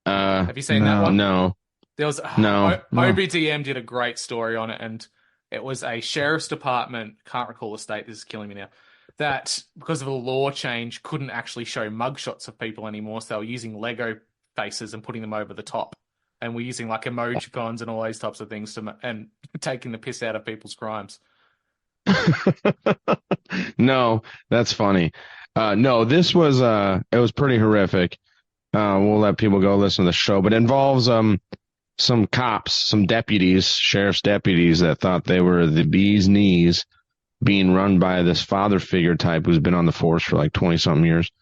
Have you seen that one? No. There was OBDM did a great story on it, and it was a sheriff's department, can't recall the state, this is killing me now, that because of a law change couldn't actually show mugshots of people anymore, so they were using Lego faces and putting them over the top. And we're using like emojicons and all those types of things and taking the piss out of people's crimes. No, that's funny. No, this was it was pretty horrific. We'll let people go listen to the show, but it involves some cops, some deputies, sheriff's deputies that thought they were the bee's knees, being run by this father figure type who's been on the force for like 20-something years.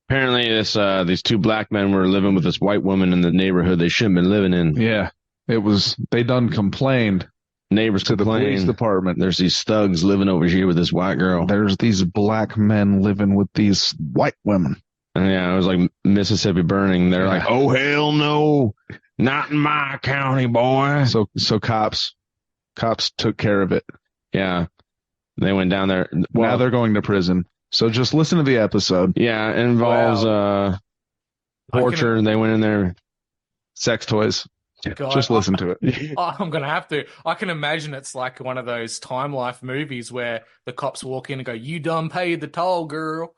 Apparently, these two black men were living with this white woman in the neighborhood they shouldn't have been living in. Yeah, they done complained. Neighbors to the police department. There's these thugs living over here with this white girl. There's these black men living with these white women. And yeah, it was like Mississippi burning. They're like, oh, hell no, not in my county, boy. So cops took care of it. Yeah, they went down there. Well, now they're going to prison. So just listen to the episode. Yeah, it involves torture. They went in there. Sex toys. God, just listen to it. I'm going to have to. I can imagine it's like one of those Time Life movies where the cops walk in and go, "You done paid the toll, girl."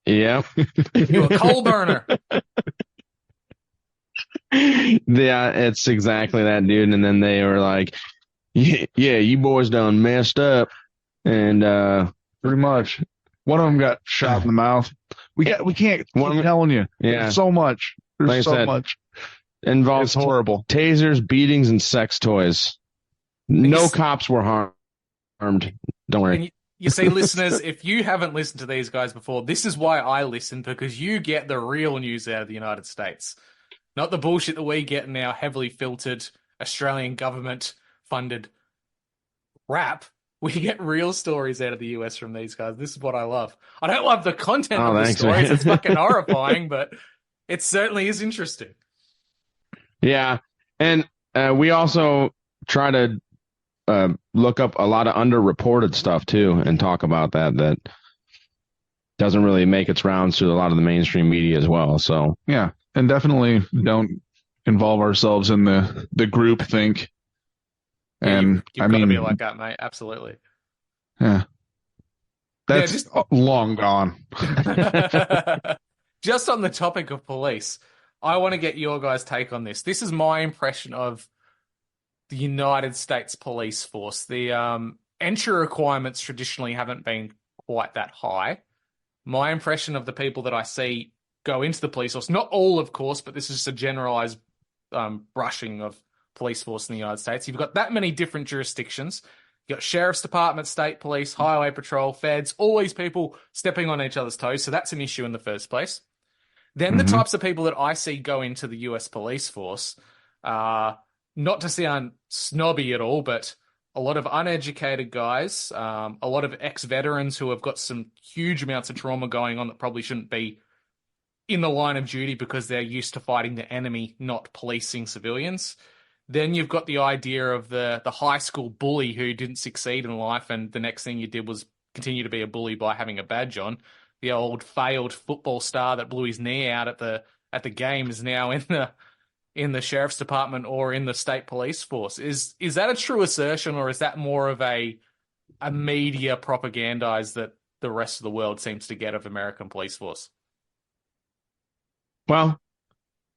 Yeah. You a coal burner. Yeah, it's exactly that, dude. And then they were like, yeah, you boys done messed up. And pretty much. One of them got shot in the mouth. We can't keep telling you. Yeah. There's so much. There's so much. Involves It's horrible. Tasers, beatings, and sex toys. No cops were harmed. Don't worry. And you see, listeners, if you haven't listened to these guys before, this is why I listen, because you get the real news out of the United States. Not the bullshit that we get in our heavily filtered Australian government-funded rap. We get real stories out of the US from these guys. This is what I love. I don't love the content of the stories. It's fucking horrifying, but it certainly is interesting. Yeah. And we also try to look up a lot of underreported stuff, too, and talk about that doesn't really make its rounds to a lot of the mainstream media as well. So yeah. And definitely don't involve ourselves in the group think. And you've got to be like that, mate. Absolutely. Yeah. That's long gone. Just on the topic of police, I want to get your guys' take on this. This is my impression of the United States police force. The entry requirements traditionally haven't been quite that high. My impression of the people that I see go into the police force, not all, of course, but this is just a generalized brushing of police force in the United States. You've got that many different jurisdictions. You've got sheriff's department, state police, highway patrol, feds, all these people stepping on each other's toes. So that's an issue in the first place. Then the types of people that I see go into the US police force, not to sound snobby at all, but a lot of uneducated guys, a lot of ex-veterans who have got some huge amounts of trauma going on that probably shouldn't be in the line of duty because they're used to fighting the enemy, not policing civilians. Then you've got the idea of the high school bully who didn't succeed in life, and the next thing you did was continue to be a bully by having a badge on. The old failed football star that blew his knee out at the game is now in the sheriff's department or in the state police force. Is that a true assertion, or is that more of a media propagandize that the rest of the world seems to get of American police force? Well,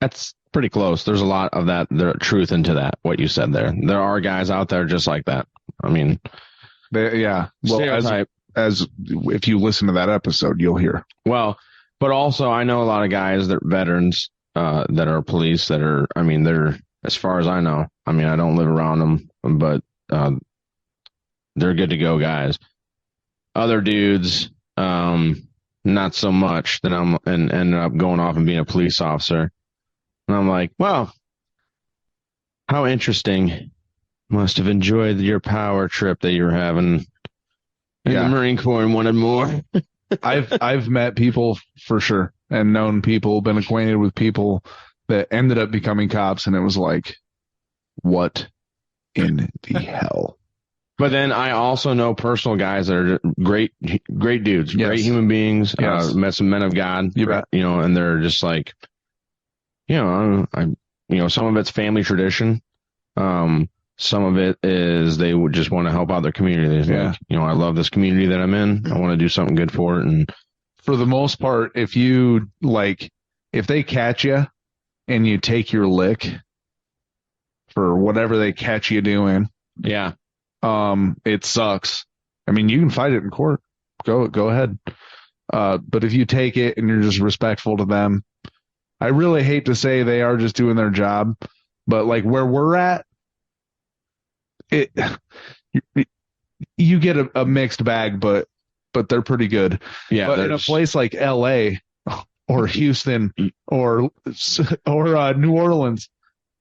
that's pretty close. There's a lot of that, the truth into that, what you said there. There are guys out there just like that. I mean, yeah. Well, as if you listen to that episode, you'll hear. Well, but also I know a lot of guys that are veterans that are police that are, I mean, they're, as far as I know, I mean, I don't live around them, but they're good to go guys. Other dudes, not so much, that ended up going off and being a police officer. And I'm like, well, how interesting. Must have enjoyed your power trip that you were having in the Marine Corps and wanted more. I've met people for sure, and known people, been acquainted with people that ended up becoming cops, and it was like, what in the hell? But then I also know personal guys that are great dudes, great human beings. Met some men of God, you know, and they're just like, you know, some of it's family tradition. Some of it is they would just want to help out their community. Like, you know, I love this community that I'm in. I want to do something good for it. And for the most part, if they catch you and you take your lick for whatever they catch you doing, it sucks. I mean, you can fight it in court. Go ahead. But if you take it and you're just respectful to them, I really hate to say they are just doing their job, but like where we're at, you get a mixed bag, but they're pretty good. Yeah, but in a place like LA or Houston or New Orleans,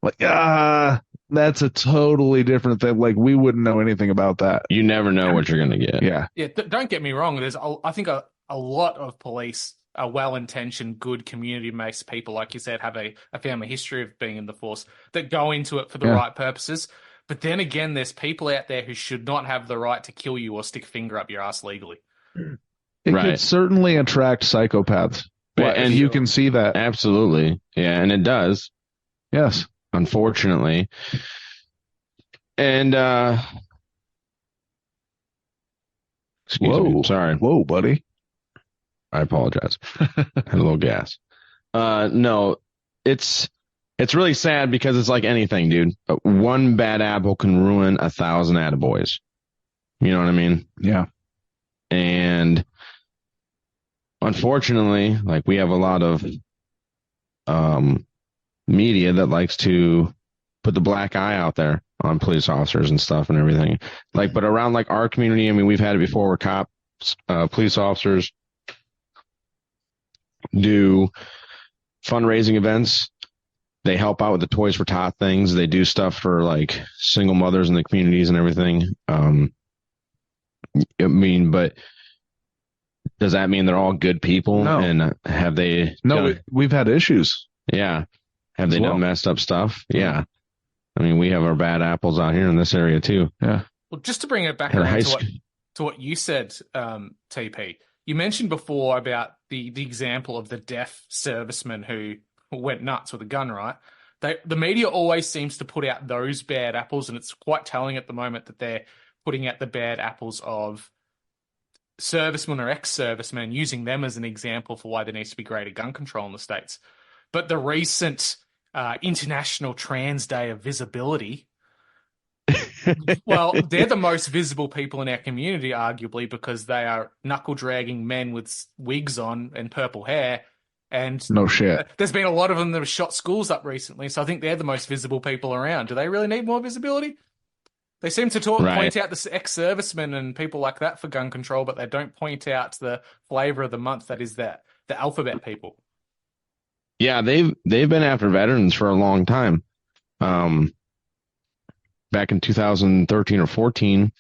like that's a totally different thing. Like we wouldn't know anything about that. You never know what you're gonna get. Yeah. Don't get me wrong. There's I think a lot of police are well-intentioned, good community-based people, like you said, have a family history of being in the force that go into it for the right purposes. But then again, there's people out there who should not have the right to kill you or stick a finger up your ass legally. It could certainly attract psychopaths. And you can see that. Absolutely. Yeah, and it does. Yes. Unfortunately. And excuse me. Sorry. Whoa, buddy. I apologize. Had a little gas. No, it's It's really sad because it's like anything, dude. One bad apple can ruin 1,000 attaboys. You know what I mean? Yeah. And unfortunately, like we have a lot of media that likes to put the black eye out there on police officers and stuff and everything. Like, but around like our community, I mean, we've had it before where police officers do fundraising events. They help out with the Toys for Tot things. They do stuff for like single mothers in the communities and everything. I mean, but does that mean they're all good people? No. And have they? No, we've had issues. Yeah. Have they done messed up stuff? Yeah. I mean, we have our bad apples out here in this area too. Yeah. Well, just to bring it back around to what you said, TP, you mentioned before about the example of the deaf serviceman who went nuts with a gun, right? The media always seems to put out those bad apples, and it's quite telling at the moment that they're putting out the bad apples of servicemen or ex-servicemen, using them as an example for why there needs to be greater gun control in the States. But the recent International Trans Day of Visibility, well, they're the most visible people in our community, arguably, because they are knuckle-dragging men with wigs on and purple hair. And no shit. There's been a lot of them that have shot schools up recently, so I think they're the most visible people around. Do they really need more visibility? They seem to point out the ex-servicemen and people like that for gun control, but they don't point out the flavor of the month that is the alphabet people. Yeah, they've been after veterans for a long time. Back in 2013 or 14,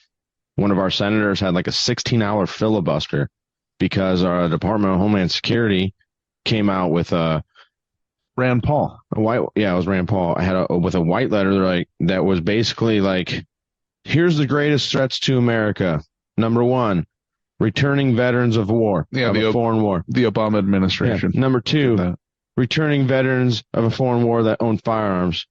one of our senators had like a 16-hour filibuster because our Department of Homeland Security came out with Rand Paul. It was Rand Paul. I had with a white letter that was basically like, here's the greatest threats to America. Number 1, returning veterans of war, a foreign war. The Obama administration. Yeah. Number 2, returning veterans of a foreign war that own firearms.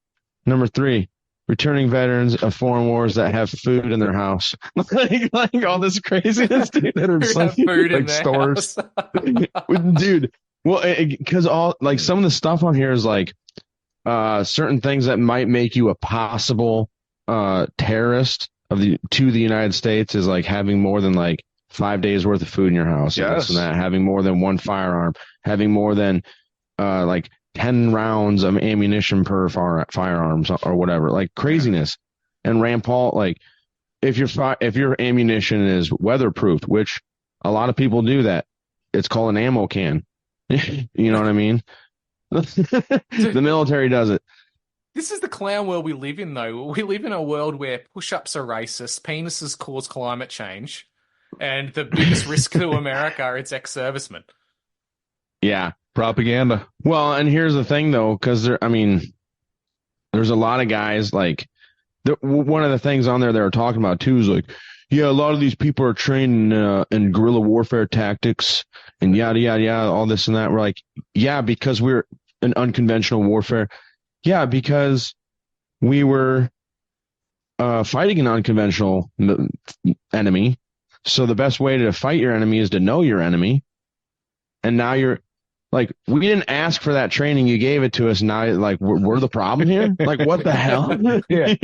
Number 3, returning veterans of foreign wars that have food in their house. like all this craziness, dude. That are food in their stores. Dude, well, because some of the stuff on here is like certain things that might make you a possible terrorist to the United States is like having more than like 5 days worth of food in your house. Yes. And that, having more than one firearm, having more than like 10 rounds of ammunition per firearms or whatever, like craziness. And Rand Paul, like if your ammunition is weatherproofed, which a lot of people do that, it's called an ammo can. You know what I mean? The military does it. This is the clown world we live in, though. We live in a world where push-ups are racist, penises cause climate change, and the biggest risk to America are its ex-servicemen. Yeah. Propaganda. Well, and here's the thing, though, because there's a lot of guys, like, one of the things on there they were talking about, too, is like, yeah, a lot of these people are trained in guerrilla warfare tactics and yada, yada, yada, all this and that. We're like, yeah, because we're in unconventional warfare. Yeah, because we were fighting an unconventional enemy. So the best way to fight your enemy is to know your enemy. And now you're like, we didn't ask for that training. You gave it to us. Now, like, we're the problem here. Like, what the hell? Yeah.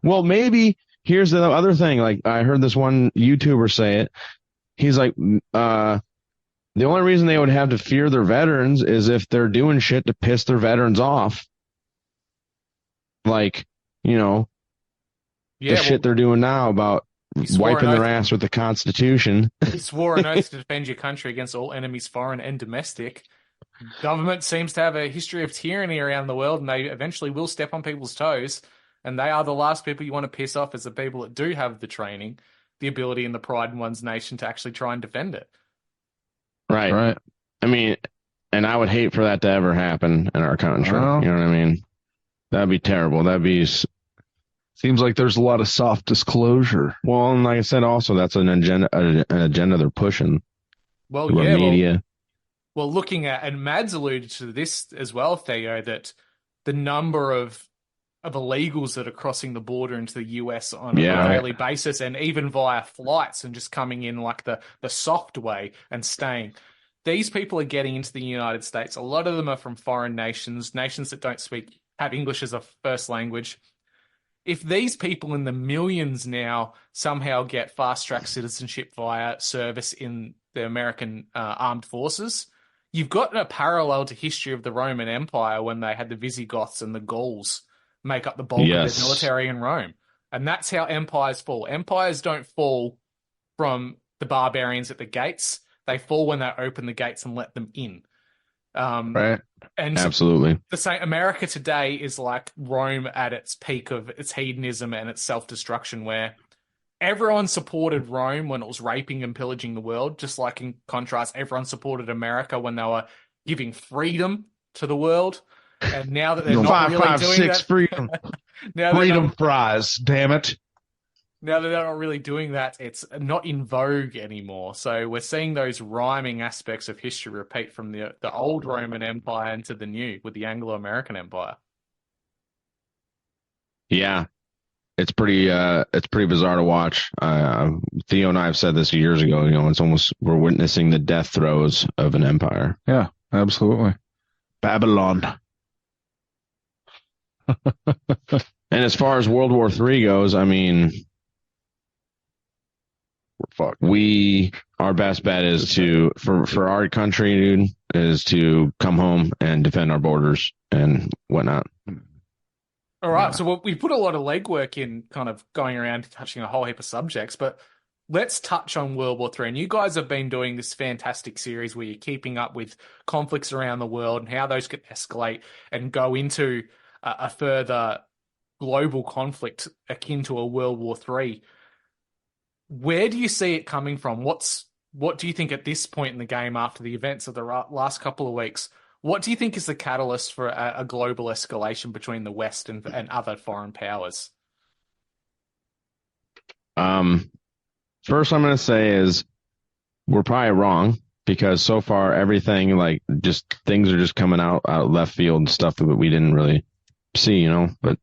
Well, maybe here's the other thing. Like, I heard this one YouTuber say it. He's like, the only reason they would have to fear their veterans is if they're doing shit to piss their veterans off. Like, shit they're doing now about wiping their ass with the Constitution. He swore an oath to defend your country against all enemies, foreign and domestic. Government seems to have a history of tyranny around the world, and they eventually will step on people's toes. And they are the last people you want to piss off, as the people that do have the training, the ability, and the pride in one's nation to actually try and defend it. Right. I mean, and I would hate for that to ever happen in our country. Well, you know what I mean? That'd be terrible. Seems like there's a lot of soft disclosure. Well, and like I said, also that's an agenda they're pushing. Well, yeah, media. Well, looking at, and Mads alluded to this as well, Theo, that the number of illegals that are crossing the border into the US on a daily basis, and even via flights and just coming in like the soft way and staying. these people are getting into the United States. A lot of them are from foreign nations, nations that don't have English as a first language. If these people in the millions now somehow get fast-track citizenship via service in the American armed forces, you've got a parallel to history of the Roman Empire when they had the Visigoths and the Gauls make up the bulk of their military in Rome. And that's how empires fall. Empires don't fall from the barbarians at the gates. They fall when they open the gates and let them in. Right. And absolutely. The same America today is like Rome at its peak of its hedonism and its self-destruction, where everyone supported Rome when it was raping and pillaging the world, just like in contrast, everyone supported America when they were giving freedom to the world. And now that they're not really doing that, freedom, fries, damn it. Now that they're not really doing that, it's not in vogue anymore. So we're seeing those rhyming aspects of history repeat from the old Roman Empire into the new with the Anglo-American Empire. Yeah, it's pretty bizarre to watch. Theo and I have said this years ago. It's almost we're witnessing the death throes of an empire. Yeah, absolutely. Babylon. And as far as World War III goes, I mean, we're fucked. Our best bet is for our country, dude, is to come home and defend our borders and whatnot. All right, so we put a lot of legwork in kind of going around touching a whole heap of subjects, but let's touch on World War III. And you guys have been doing this fantastic series where you're keeping up with conflicts around the world and how those could escalate and go into a further global conflict akin to a World War III. Where do you see it coming from? What do you think at this point in the game, after the events of the last couple of weeks, what do you think is the catalyst for a global escalation between the West and other foreign powers? First I'm going to say is we're probably wrong, because so far everything, like, just things are just coming out left field and stuff that we didn't really see, but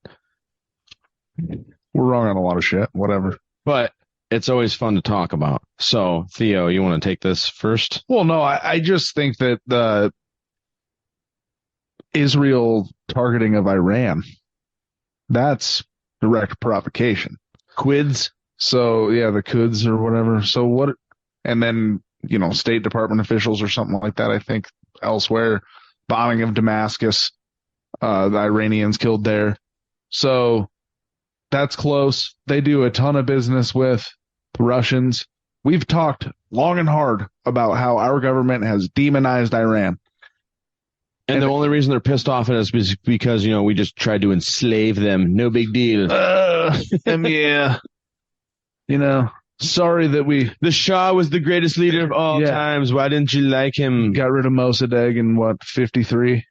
we're wrong on a lot of shit, whatever. But it's always fun to talk about. So, Theo, you want to take this first? Well, no, I just think that the Israel targeting of Iran, that's direct provocation. Quids. So, yeah, the Quds or whatever. So what, and then, State Department officials or something like that, I think, elsewhere, bombing of Damascus, the Iranians killed there. So that's close. They do a ton of business with the Russians. We've talked long and hard about how our government has demonized Iran. And the only reason they're pissed off at us is because, we just tried to enslave them. No big deal. Yeah. Sorry that the Shah was the greatest leader of all times. Why didn't you like him? Got rid of Mossadegh in 53?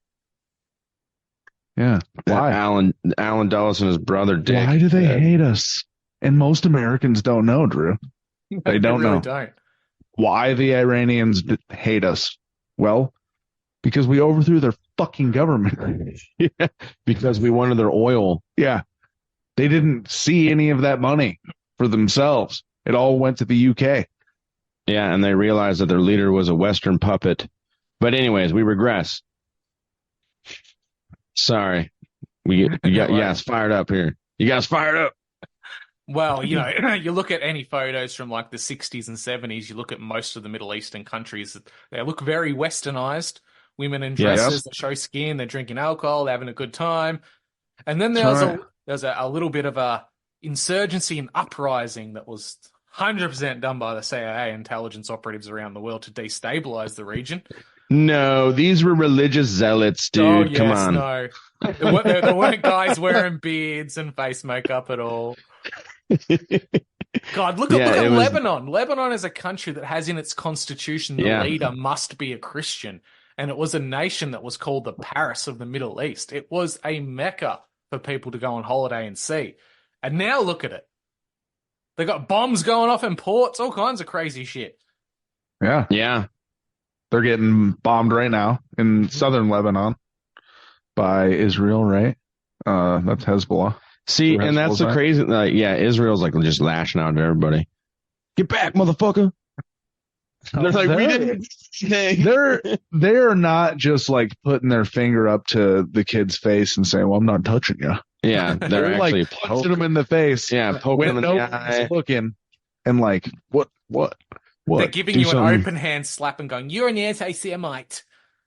Yeah. Why? Alan Dulles and his brother Dick. Why do they hate us? And most Americans don't know, Drew. They don't really know. Don't. Why the Iranians hate us? Well, because we overthrew their fucking government. Yeah, because we wanted their oil. Yeah. They didn't see any of that money for themselves. It all went to the UK. Yeah, and they realized that their leader was a Western puppet. But anyways, we regress. Sorry. You got us fired up here. You got us fired up. Well, you look at any photos from like the 60s and 70s, you look at most of the Middle Eastern countries, they look very westernized. Women in dresses that show skin, they're drinking alcohol, they're having a good time. And then there's a little bit of a insurgency and uprising that was 100% done by the CIA intelligence operatives around the world to destabilize the region. No, these were religious zealots, dude. Oh, yes, come on. No. There weren't guys wearing beards and face makeup at all. God, look at Lebanon. Lebanon is a country that has in its constitution the leader must be a Christian. And it was a nation that was called the Paris of the Middle East. It was a mecca for people to go on holiday and see. And now look at it. They got bombs going off in ports, all kinds of crazy shit. Yeah. Yeah. They're getting bombed right now in southern Lebanon by Israel, right? That's Hezbollah. See, and that's the crazy, Israel's like just lashing out at everybody. Get back, motherfucker. They're like, we They're- didn't say. They're not just like putting their finger up to the kid's face and saying, "Well, I'm not touching you." Yeah, they're like actually punching him in the face. Yeah, poking him when in no the eye. one's looking, and like, what? They're giving Do you something. an open hand slap and going, "You're an anti-Semite."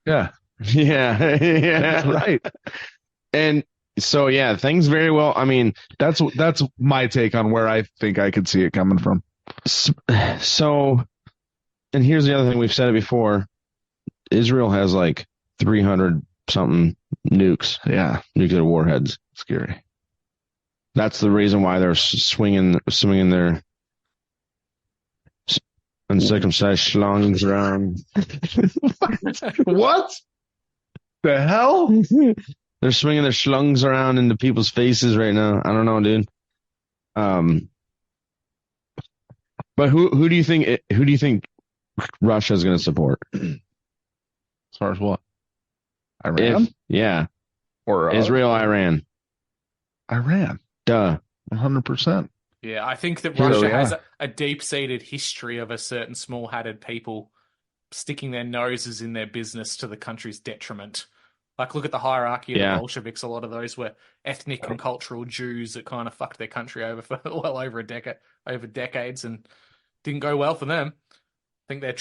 Yeah, Yeah, yeah, that's right. And so, yeah, things very well. I mean, That's my take on where I think I could see it coming from. so, and here's the other thing. We've said it before. Israel has like 300 something nukes, Yeah, nuclear warheads. scary. That's the reason why they're swinging their uncircumcised schlongs around. What the hell? They're swinging their schlungs around into people's faces right now. I don't know, dude. But who do you think Russia is going to support? As far as what? Iran Yeah, or Israel, Iran. Iran, Duh. 100%. Yeah, I think that Yeah, Russia yeah. has a deep-seated history of a certain small-hatted people sticking their noses in their business to the country's detriment. Like, look at the hierarchy of the Bolsheviks. A lot of those were ethnic and cultural Jews that kind of fucked their country over for well over decades, and didn't go well for them. I think they're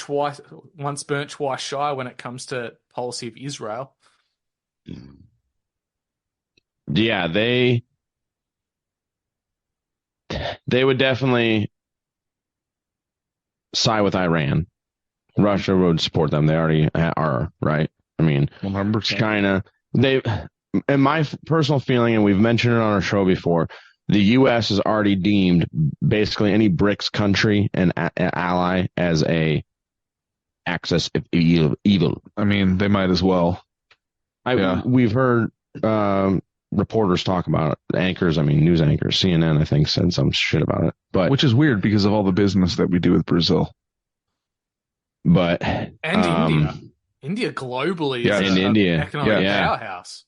once burnt, twice shy when it comes to policy of Israel. Yeah, they would definitely side with Iran. Russia would support them. They already are, right? I mean, 100%. China. In my personal feeling, and we've mentioned it on our show before, the U.S. has already deemed basically any BRICS country and ally as a axis of evil. I mean, they might as well. We've heard reporters talk about it. Anchors, I mean, news anchors, CNN, I think, said some shit about it. But Which is weird because of all the business that we do with Brazil. But And India. India globally Yeah, is in an India. economic Yeah. powerhouse.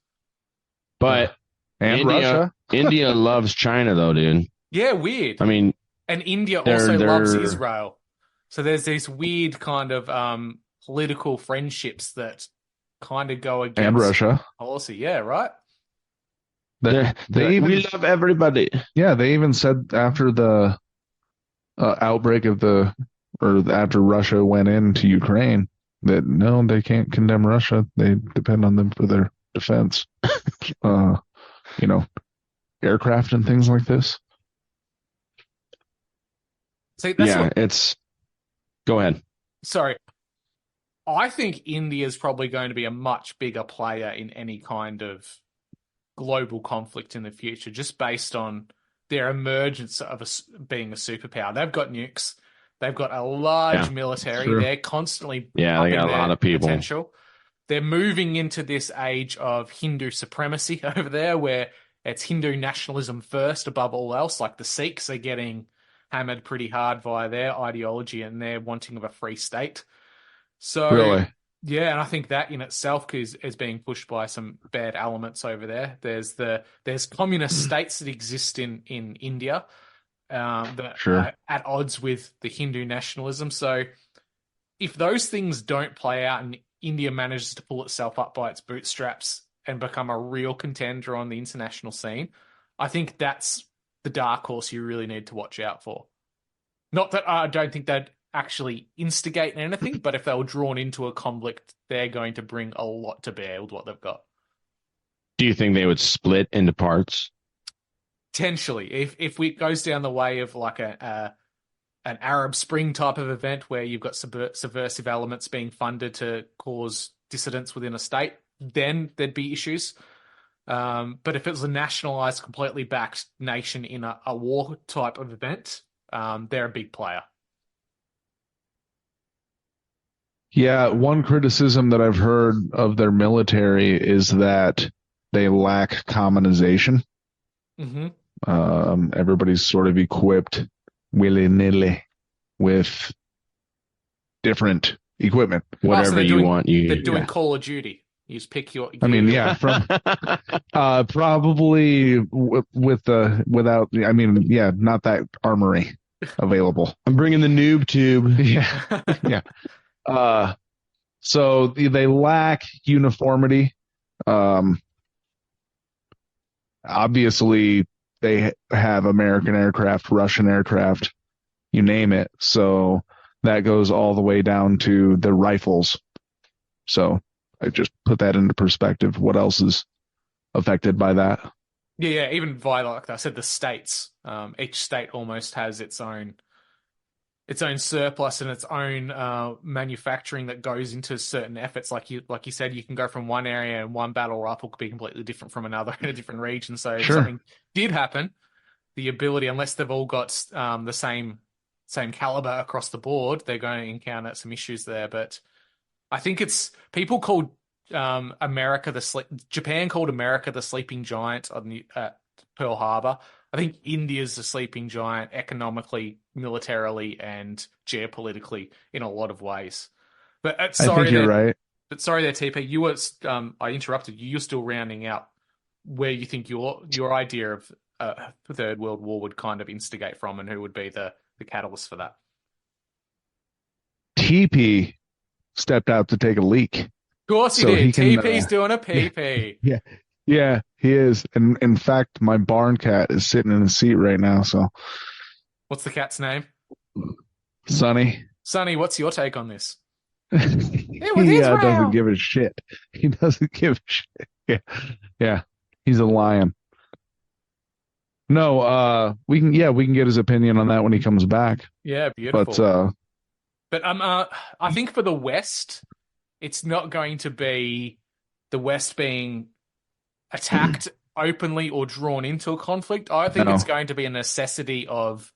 But And India, Russia. India loves China, though, dude. Yeah, weird. I mean, And India They're- also loves they're- Israel. So there's these weird kind of political friendships that kind of go against And Russia. policy. Yeah, right? They even we love everybody. they even said after the outbreak of after Russia went into Ukraine that no, they can't condemn Russia. They depend on them for their defense. Aircraft and things like this. See, that's Yeah, what, go ahead. sorry. I think India is probably going to be a much bigger player in any kind of global conflict in the future, just based on their emergence of being a superpower. They've got nukes. They've got a large military. Sure. They're constantly Yeah, they upping got a their lot of people. potential. They're moving into this age of Hindu supremacy over there, where it's Hindu nationalism first above all else. Like the Sikhs are getting hammered pretty hard via their ideology and their wanting of a free state. So, Really? yeah, and I think that in itself is being pushed by some bad elements over there. There's communist states that exist in India that Sure. are at odds with the Hindu nationalism. So if those things don't play out and India manages to pull itself up by its bootstraps and become a real contender on the international scene, I think that's the dark horse you really need to watch out for. Not that I don't think they'd actually instigate anything, but if they were drawn into a conflict, they're going to bring a lot to bear with what they've got. Do you think they would split into parts? Potentially, if it goes down the way of like an Arab Spring type of event where you've got subversive elements being funded to cause dissidents within a state, then there'd be issues. But if it was a nationalized, completely backed nation in a war type of event, they're a big player. Yeah, one criticism that I've heard of their military is that they lack commonization. Mm-hmm. Everybody's sort of equipped willy-nilly with different equipment. Whatever you want. They're doing Call of Duty. You just pick your. I mean, yeah, from probably without. I mean, yeah, not that armory. available. I'm bringing the noob tube. Yeah. Yeah. So they lack uniformity. Obviously, they have American aircraft, Russian aircraft, you name it. So that goes all the way down to the rifles. So I just put that into perspective. What else is affected by that? Yeah, even via, like I said, the states. Each state almost has its own surplus and its own manufacturing that goes into certain efforts. Like you said, you can go from one area and one battle rifle could be completely different from another in a different region. So if something did happen, the ability, unless they've all got the same caliber across the board, they're going to encounter some issues there. But I think it's people called Japan called America the sleeping giant at Pearl Harbor. I think India's the sleeping giant economically, militarily, and geopolitically in a lot of ways. But I think you're right. But sorry there, TP. You were I interrupted you. You're still rounding out where you think your idea of the Third World War would kind of instigate from, and who would be the catalyst for that. TP stepped out to take a leak. Of course he So did. he can, TP's doing a PP. Yeah, he is. And in fact, my barn cat is sitting in the seat right now. So, What's the cat's name? Sonny. Sonny, what's your take on this? He doesn't give a shit. He doesn't give a shit. Yeah. He's a lion. No, we can get his opinion on that when he comes back. Yeah, beautiful. But I think for the West, it's not going to be the West being attacked openly or drawn into a conflict. I think it's going to be a necessity of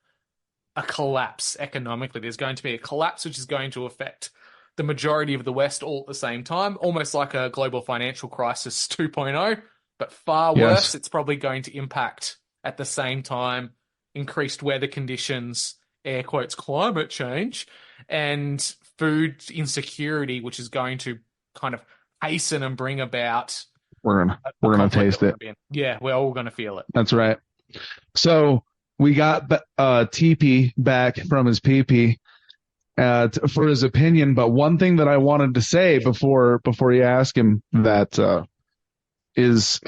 a collapse economically. There's going to be a collapse which is going to affect the majority of the West all at the same time, almost like a global financial crisis 2.0, but far worse. It's probably going to impact at the same time increased weather conditions, air quotes, climate change, and food insecurity, which is going to kind of hasten and bring about. We're gonna taste it. Yeah, we're all gonna feel it. That's right. So we got TP back from his PP for his opinion, but one thing that I wanted to say before you ask him that is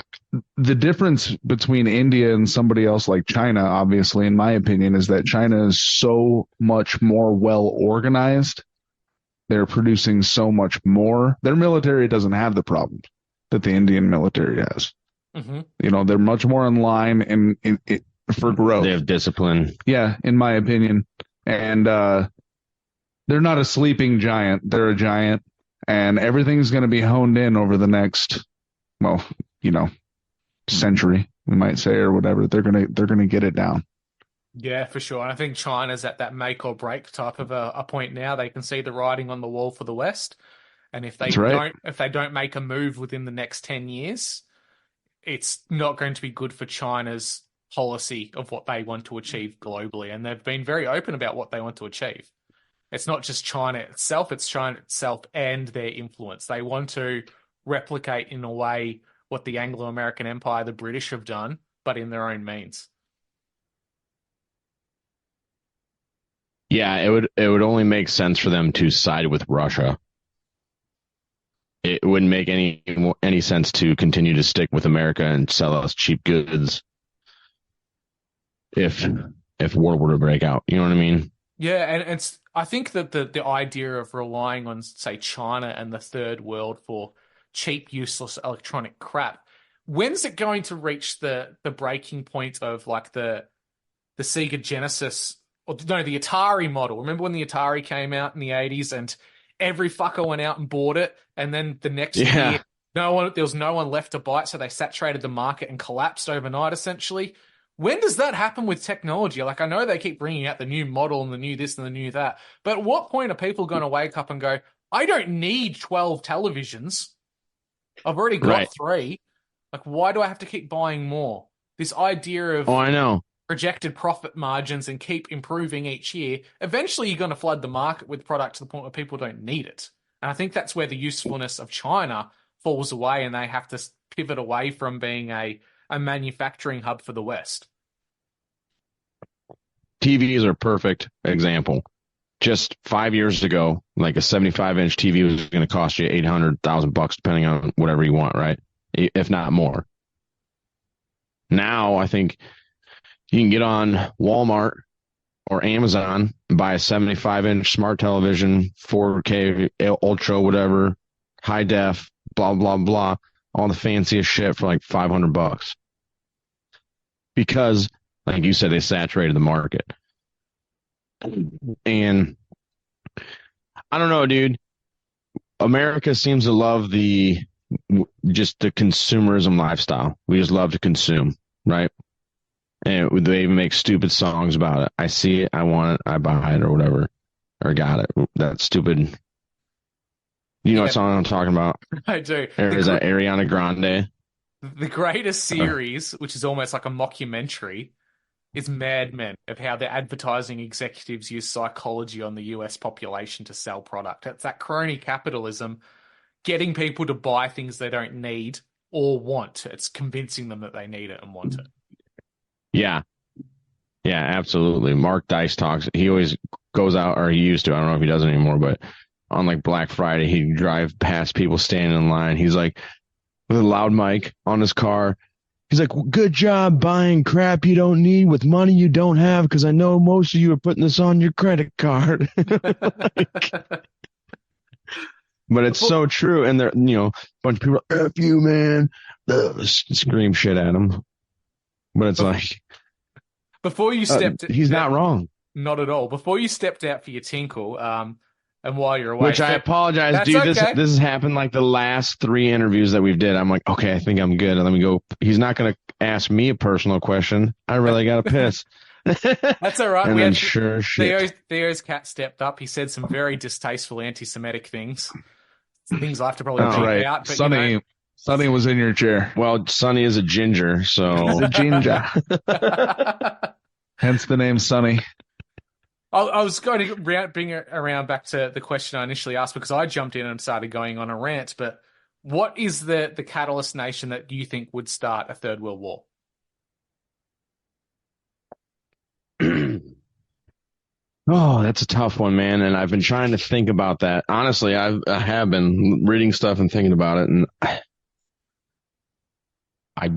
the difference between India and somebody else like China, obviously, in my opinion, is that China is so much more well organized. They're producing so much more. Their military doesn't have the problems that the Indian military has. Mm-hmm. You know, they're much more in line in for growth. They have discipline. Yeah, in my opinion. And they're not a sleeping giant. They're a giant. And everything's going to be honed in over the next, century, we might say, or whatever. They're gonna get it down. Yeah, for sure. And I think China's at that make or break type of a point now. They can see the writing on the wall for the West. And if they don't make a move within the next 10 years, it's not going to be good for China's policy of what they want to achieve globally. And they've been very open about what they want to achieve. It's not just China itself, it's China itself and their influence. They want to replicate in a way what the Anglo-American Empire, the British, have done, but in their own means. Yeah, it would only make sense for them to side with Russia. It wouldn't make any sense to continue to stick with America and sell us cheap goods if war were to break out. You know what I mean? Yeah, and I think that the idea of relying on, say, China and the third world for cheap, useless electronic crap, when's it going to reach the breaking point of like the Sega Genesis, or no, the Atari model? Remember when the Atari came out in the 80s and every fucker went out and bought it, and then the next year there was no one left to buy it, so they saturated the market and collapsed overnight, essentially. When does that happen with technology? Like, I know they keep bringing out the new model and the new this and the new that, but at what point are people going to wake up and go, I don't need 12 televisions. I've already got 3. Like, why do I have to keep buying more? This idea of I know. projected profit margins and keep improving each year, eventually you're going to flood the market with product to the point where people don't need it. And I think that's where the usefulness of China falls away, and they have to pivot away from being a manufacturing hub for the West. TVs are a perfect example. Just 5 years ago, like a 75-inch TV was going to cost you $800,000 depending on whatever you want, right? If not more. Now I think you can get on Walmart or Amazon and buy a 75-inch smart television, 4K, ultra, whatever, high def, blah, blah, blah, all the fanciest shit for like $500. Because, like you said, they saturated the market. And I don't know, dude. America seems to love just the consumerism lifestyle. We just love to consume, right? And they even make stupid songs about it. I see it, I want it, I buy it, or whatever, or got it. That's stupid. You know what song I'm talking about? I do. Or is that Ariana Grande? The greatest series, which is almost like a mockumentary, is Mad Men, of how the advertising executives use psychology on the US population to sell product. It's that crony capitalism, getting people to buy things they don't need or want. It's convincing them that they need it and want it. Yeah. Yeah, absolutely. Mark Dice talks. He always goes out, or he used to. I don't know if he does it anymore, but on like Black Friday, he'd drive past people standing in line. He's like, with a loud mic on his car. He's like, good job buying crap you don't need with money you don't have, because I know most of you are putting this on your credit card. But it's so true. And they're, a bunch of people are, F you, man. Scream shit at him. But it's like, before you stepped, he's not wrong. Not at all. Before you stepped out for your tinkle, and while you're away, which I apologize, dude. Okay. This has happened like the last 3 interviews that we've did. I'm like, okay, I think I'm good. Let me go. He's not going to ask me a personal question. I really got to piss. That's all right. And then sure shit. Theo's cat stepped up. He said some very distasteful anti-Semitic things. Things I have to probably beat out. But, Sonny was in your chair. Well, Sonny is a ginger, so he's a ginger. Hence the name Sonny. I was going to bring it around back to the question I initially asked, because I jumped in and started going on a rant. But what is the catalyst nation that you think would start a third world war? Oh, that's a tough one, man. And I've been trying to think about that. Honestly, I have been reading stuff and thinking about it, and I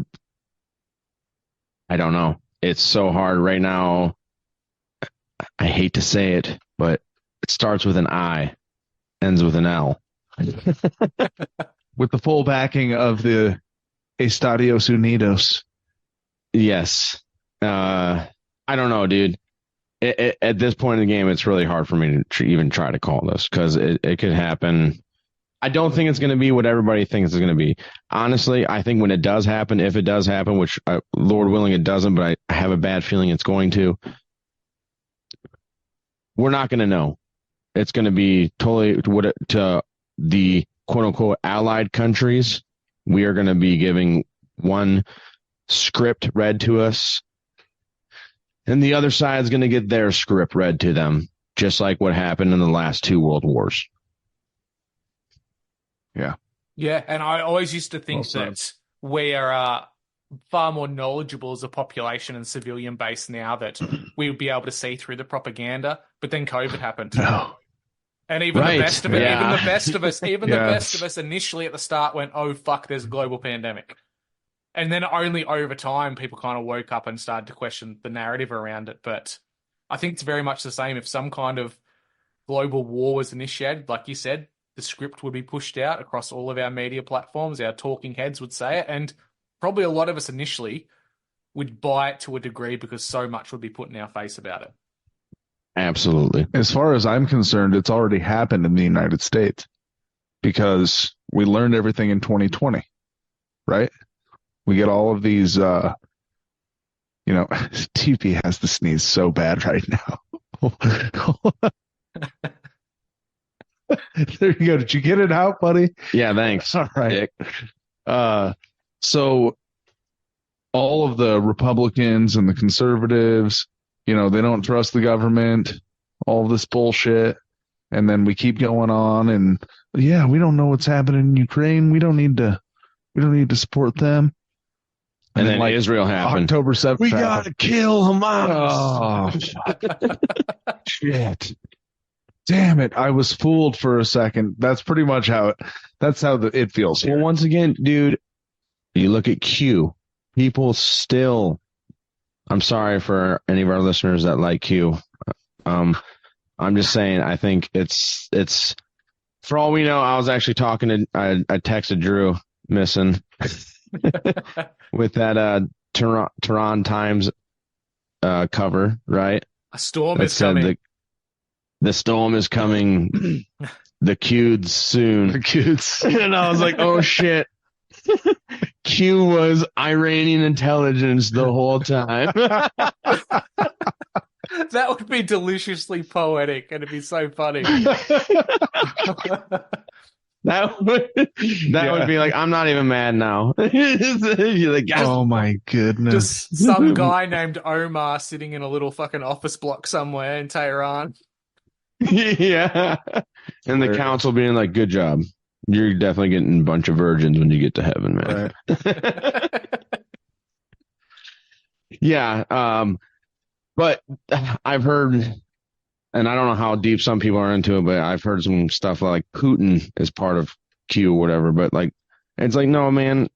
don't know. It's so hard right now. I hate to say it, but it starts with an I, ends with an L. With the full backing of the Estados Unidos. Yes. I don't know, dude. At this point in the game, it's really hard for me to even try to call this, because it could happen. I don't think it's going to be what everybody thinks it's going to be. Honestly, I think when it does happen, if it does happen, which Lord willing it doesn't, but I have a bad feeling it's going to, we're not going to know. It's going to be totally to the quote unquote allied countries. We are going to be giving one script read to us, and the other side is going to get their script read to them, just like what happened in the last 2 world wars. Yeah. Yeah, and I always used to think that we are far more knowledgeable as a population and civilian base now, that we would be able to see through the propaganda. But then COVID happened. No. And even the best of it, Yeah. even the best of us, the best of us initially at the start went, oh, fuck, there's a global pandemic. And then only over time, people kind of woke up and started to question the narrative around it. But I think it's very much the same. If some kind of global war was initiated, like you said, the script would be pushed out across all of our media platforms. Our talking heads would say it. And probably a lot of us initially would buy it to a degree, because so much would be put in our face about it. Absolutely. As far as I'm concerned, it's already happened in the United States, because we learned everything in 2020, right? We get all of these, TP has the sneeze so bad right now. There you go. Did you get it out, buddy? Yeah, thanks. All right. So all of the Republicans and the conservatives, they don't trust the government, all this bullshit. And then we keep going on, and we don't know what's happening in Ukraine. We don't need to support them. And then Israel happened. October 7th. We gotta kill Hamas. Oh, shit. Damn it. I was fooled for a second. That's pretty much how it feels here. Well, once again, dude, you look at Q. People still, I'm sorry for any of our listeners that like Q. I'm just saying, I think it's, for all we know, I was actually talking to, I texted Drew Missen with that Tehran Times cover, right? A storm is coming. The storm is coming. The Q's soon. The Q's. And I was like, oh shit. Q was Iranian intelligence the whole time. That would be deliciously poetic, and it'd be so funny. That would be like, I'm not even mad now. You're like, oh my goodness. Just some guy named Omar sitting in a little fucking office block somewhere in Tehran. Yeah. And the council being like, good job. You're definitely getting a bunch of virgins when you get to heaven, man. Right. Yeah. But I've heard, and I don't know how deep some people are into it, but I've heard some stuff like Putin is part of Q or whatever. But like, it's like, no, man,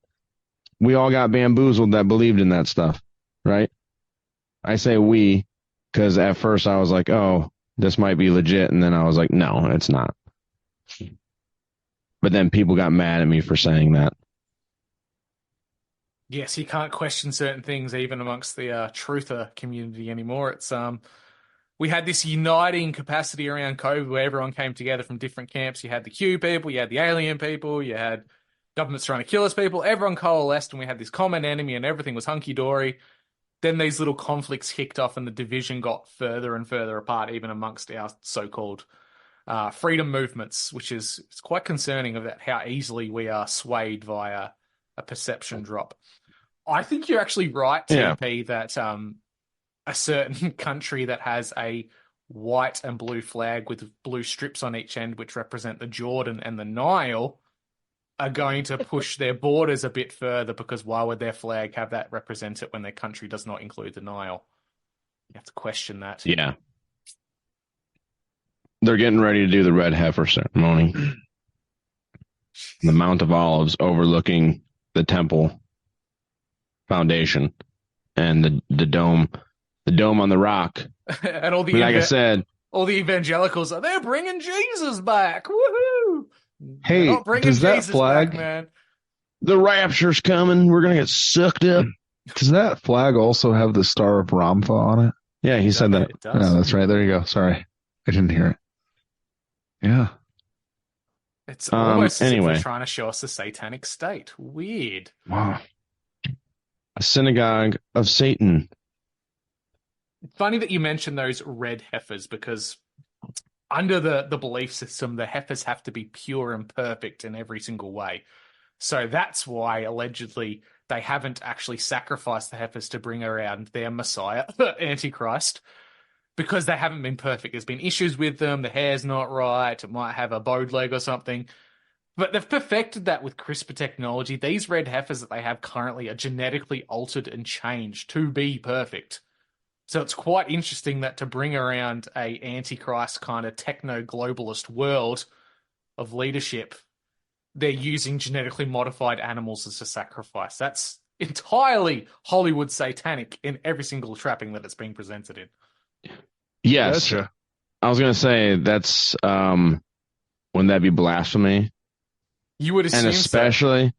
we all got bamboozled that believed in that stuff, right? I say we, because at first I was like, oh, this might be legit. And then I was like, no, it's not. But then people got mad at me for saying that. Yes, you can't question certain things even amongst the truther community anymore. It's we had this uniting capacity around COVID where everyone came together from different camps. You had the Q people, you had the alien people, you had governments trying to kill us people. Everyone coalesced and we had this common enemy and everything was hunky-dory. Then these little conflicts kicked off and the division got further and further apart, even amongst our so-called freedom movements, which is it's quite concerning about how easily we are swayed via a perception drop. I think you're actually right, TP, that a certain country that has a white and blue flag with blue strips on each end, which represent the Jordan and the Nile, are going to push their borders a bit further because why would their flag have that represent it when their country does not include the Nile? You have to question that. Yeah. They're getting ready to do the red heifer ceremony. The Mount of Olives overlooking the temple foundation and the dome on the rock. And all the like I said, all the evangelicals are they're bringing Jesus back. Woohoo! Hey, does that flag, back, man. The rapture's coming. We're gonna get sucked up. Does that flag also have the Star of Ramtha on it? Yeah, he said that. It does. Yeah, that's right. There you go. Sorry, I didn't hear it. Yeah. It's almost as if anyway. they're trying to show us the satanic state. Weird. Wow. A synagogue of Satan. Funny that you mentioned those red heifers because under the belief system, the heifers have to be pure and perfect in every single way. So that's why allegedly they haven't actually sacrificed the heifers to bring around their Messiah, Antichrist, because they haven't been perfect. There's been issues with them. The hair's not right. It might have a bowed leg or something. But they've perfected that with CRISPR technology. These red heifers that they have currently are genetically altered and changed to be perfect. So it's quite interesting that to bring around a Antichrist kind of techno-globalist world of leadership, they're using genetically modified animals as a sacrifice. That's entirely Hollywood satanic in every single trapping that it's being presented in. Yes. Gotcha. I was going to say that's, wouldn't that be blasphemy? You would assume and especially,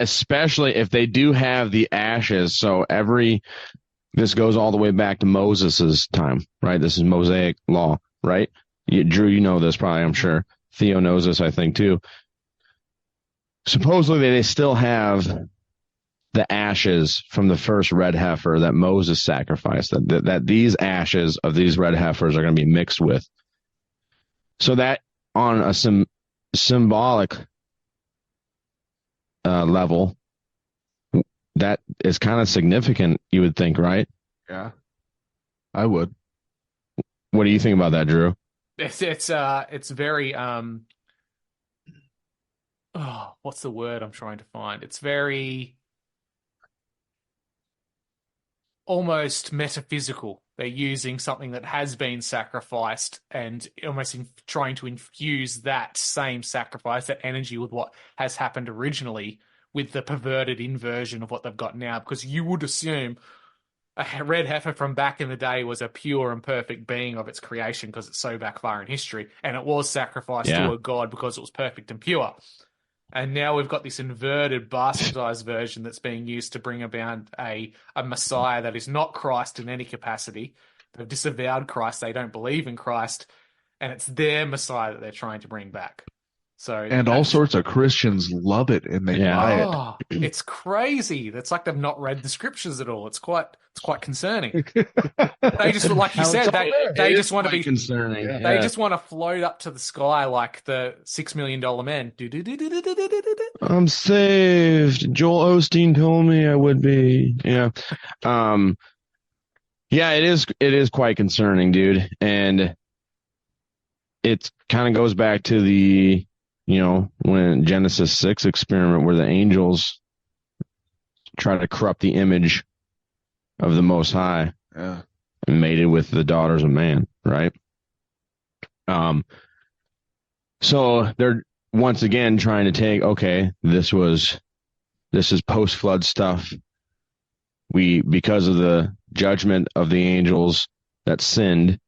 especially if they do have the ashes. So this goes all the way back to Moses's time, right? This is Mosaic law, right? Drew, you know this probably, I'm sure. Theo knows this, I think, too. Supposedly, they still have the ashes from the first red heifer that Moses sacrificed, that these ashes of these red heifers are going to be mixed with. So that on a symbolic level, that is kind of significant, you would think, right? Yeah, I would. What do you think about that, Drew? It's very what's the word I'm trying to find? It's very almost metaphysical. They're using something that has been sacrificed and almost trying to infuse that same sacrifice, that energy, with what has happened originally, with the perverted inversion of what they've got now. Because you would assume a red heifer from back in the day was a pure and perfect being of its creation because it's so back far in history, and it was sacrificed to a god because it was perfect and pure. And now we've got this inverted, bastardized version that's being used to bring about a Messiah that is not Christ in any capacity. They've disavowed Christ. They don't believe in Christ. And it's their Messiah that they're trying to bring back. And all sorts of Christians love it and they buy it. It's crazy. It's like they've not read the scriptures at all. It's quite concerning. They just, like you said, they just want to be concerning. They just want to float up to the sky like the $6 Million Men. I'm saved. Joel Osteen told me I would be. Yeah. Yeah, it is quite concerning, dude. And it kind of goes back to the, when Genesis 6 experiment where the angels try to corrupt the image of the Most High and mated with the daughters of man, right? So they're once again trying to take, okay, this is post-flood stuff. Because of the judgment of the angels that sinned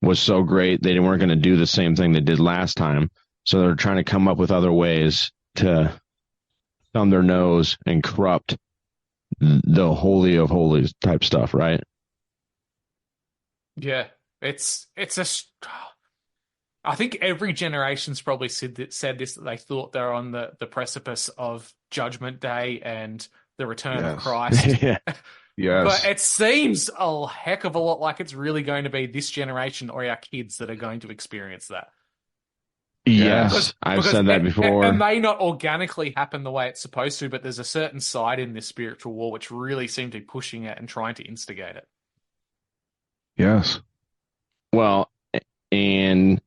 was so great, they weren't going to do the same thing they did last time. So they're trying to come up with other ways to thumb their nose and corrupt the Holy of Holies type stuff, right? Yeah, I think every generation's probably said this, that they thought they're on the precipice of Judgment Day and the return of Christ. Yes. But it seems a heck of a lot like it's really going to be this generation or our kids that are going to experience that. Yes, I've said that before. It may not organically happen the way it's supposed to, but there's a certain side in this spiritual war which really seemed to be pushing it and trying to instigate it. Yes. Well, and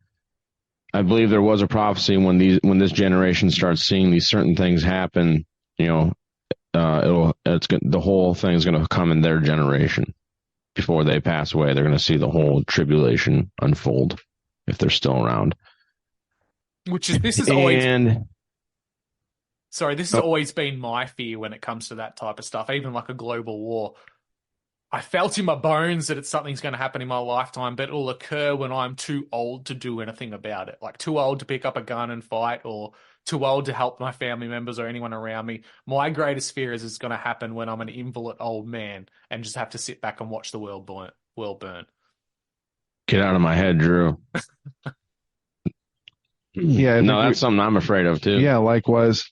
I believe there was a prophecy when this generation starts seeing these certain things happen, the whole thing is going to come in their generation before they pass away. They're going to see the whole tribulation unfold if they're still around. This has always been my fear when it comes to that type of stuff, even like a global war. I felt in my bones that something's going to happen in my lifetime, but it'll occur when I'm too old to do anything about it. Like too old to pick up a gun and fight, or too old to help my family members or anyone around me. My greatest fear is it's going to happen when I'm an invalid old man and just have to sit back and watch the world burn. Get out of my head, Drew. Yeah. No, that's something I'm afraid of too. Yeah, likewise.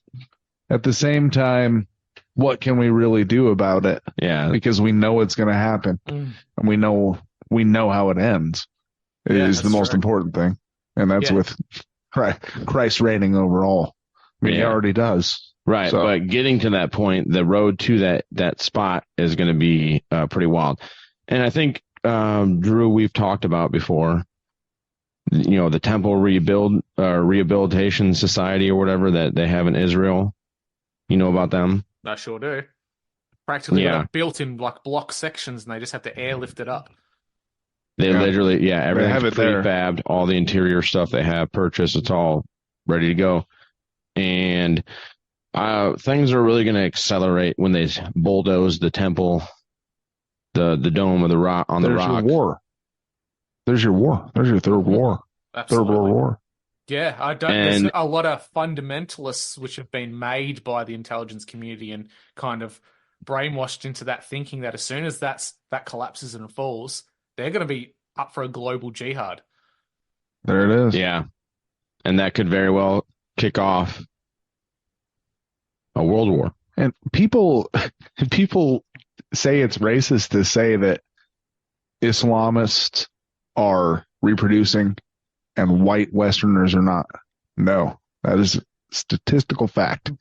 At the same time, what can we really do about it? Yeah. Because we know it's going to happen. And we know how it ends. It is the most important thing. And that's with Christ reigning over all. I mean, he already does. Right. So. But getting to that point, the road to that spot is going to be pretty wild. And I think, Drew, we've talked about before, the temple rehabilitation society or whatever that they have in Israel. You know about them? I sure do. Practically built in like block sections, and they just have to airlift it up. They literally, everything's prefabbed, all the interior stuff they have purchased, it's all ready to go. And things are really going to accelerate when they bulldoze the temple, the dome of the rock on the rock. There's your war. There's your third war. Absolutely. Third World War. Yeah, there's a lot of fundamentalists which have been made by the intelligence community and kind of brainwashed into that thinking that as soon as that collapses and falls, they're going to be up for a global jihad. There it is. Yeah. And that could very well kick off a world war. And people say it's racist to say that Islamists are reproducing and white Westerners are not. No, that is a statistical fact.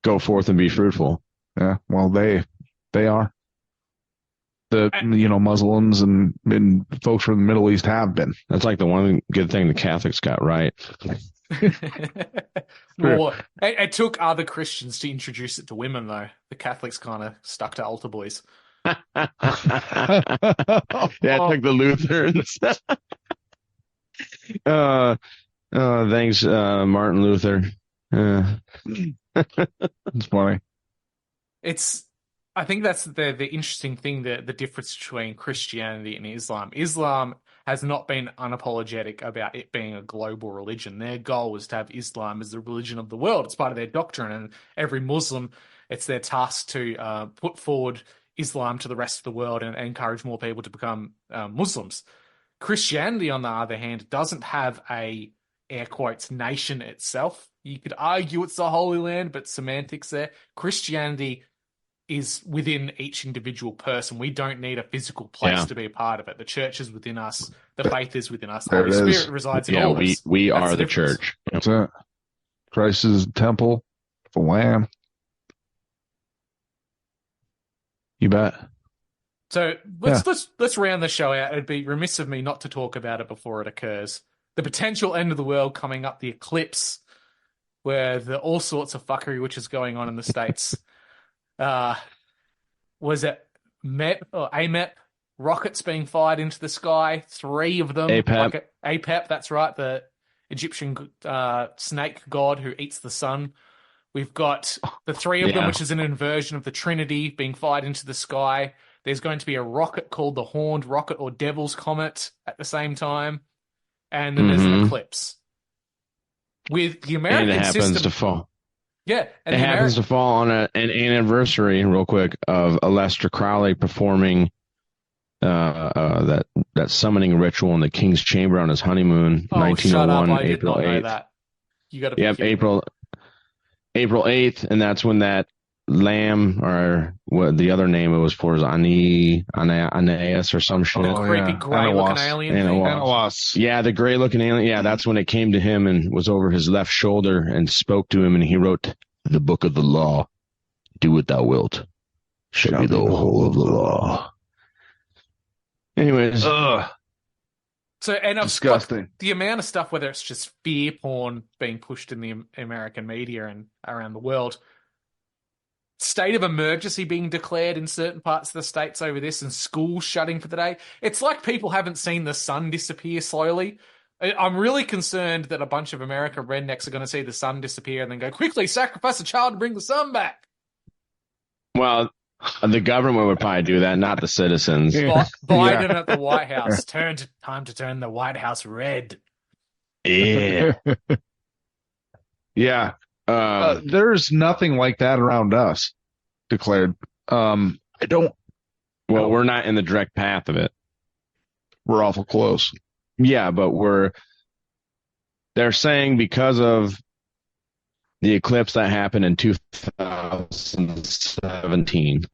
Go forth and be fruitful. Yeah, well, they are. Muslims and folks from the Middle East have been. That's like the one good thing the Catholics got right. Well, it took other Christians to introduce it to women, though. The Catholics kind of stuck to altar boys. Yeah, took the Lutherans. Thanks, Martin Luther. It's funny. I think that's the interesting thing, the difference between Christianity and Islam. Islam has not been unapologetic about it being a global religion. Their goal is to have Islam as the religion of the world. It's part of their doctrine, and every Muslim, it's their task to put forward Islam to the rest of the world and encourage more people to become Muslims. Christianity, on the other hand, doesn't have a, air quotes, nation itself. You could argue it's the Holy Land, but semantics there. Christianity is within each individual person. We don't need a physical place to be a part of it. The church is within us. The faith is within us. The Holy Spirit resides in all of us. We are the church. That's it. Christ is the temple, the Lamb. You bet. So let's round the show out. It'd be remiss of me not to talk about it before it occurs. The potential end of the world coming up, the eclipse, where all sorts of fuckery which is going on in the States. Was it MEP or AMEP? Rockets being fired into the sky, 3 of them. APEP. APEP, that's right, the Egyptian snake god who eats the sun. We've got the 3 of them, which is an inversion of the Trinity, being fired into the sky. There's going to be a rocket called the Horned Rocket or Devil's Comet at the same time. And then there's an eclipse. With the American and it happens system... to fall. Yeah. And it happens to fall on an anniversary, real quick, of Aleister Crowley performing that summoning ritual in the King's Chamber on his honeymoon, 1901, April 8th. You got to April 8th, and that's when that lamb, or what the other name it was for, is Aeneas or some shit. Creepy gray-looking alien thing. Yeah, the gray-looking alien. Yeah, that's when it came to him and was over his left shoulder and spoke to him, and he wrote the book of the law. Do what thou wilt. Shall be the whole of the law. Anyways. So, and disgusting. The amount of stuff, whether it's just fear porn being pushed in the American media and around the world, state of emergency being declared in certain parts of the states over this, and schools shutting for the day. It's like people haven't seen the sun disappear slowly. I'm really concerned that a bunch of America rednecks are going to see the sun disappear and then go, quickly sacrifice a child to bring the sun back. Well, the government would probably do that, not the citizens. Biden at the White House. Time to turn the White House red. Yeah. Yeah. There's nothing like that around us, declared. We're not in the direct path of it. We're awful close. Yeah, but they're saying because of the eclipse that happened in 2017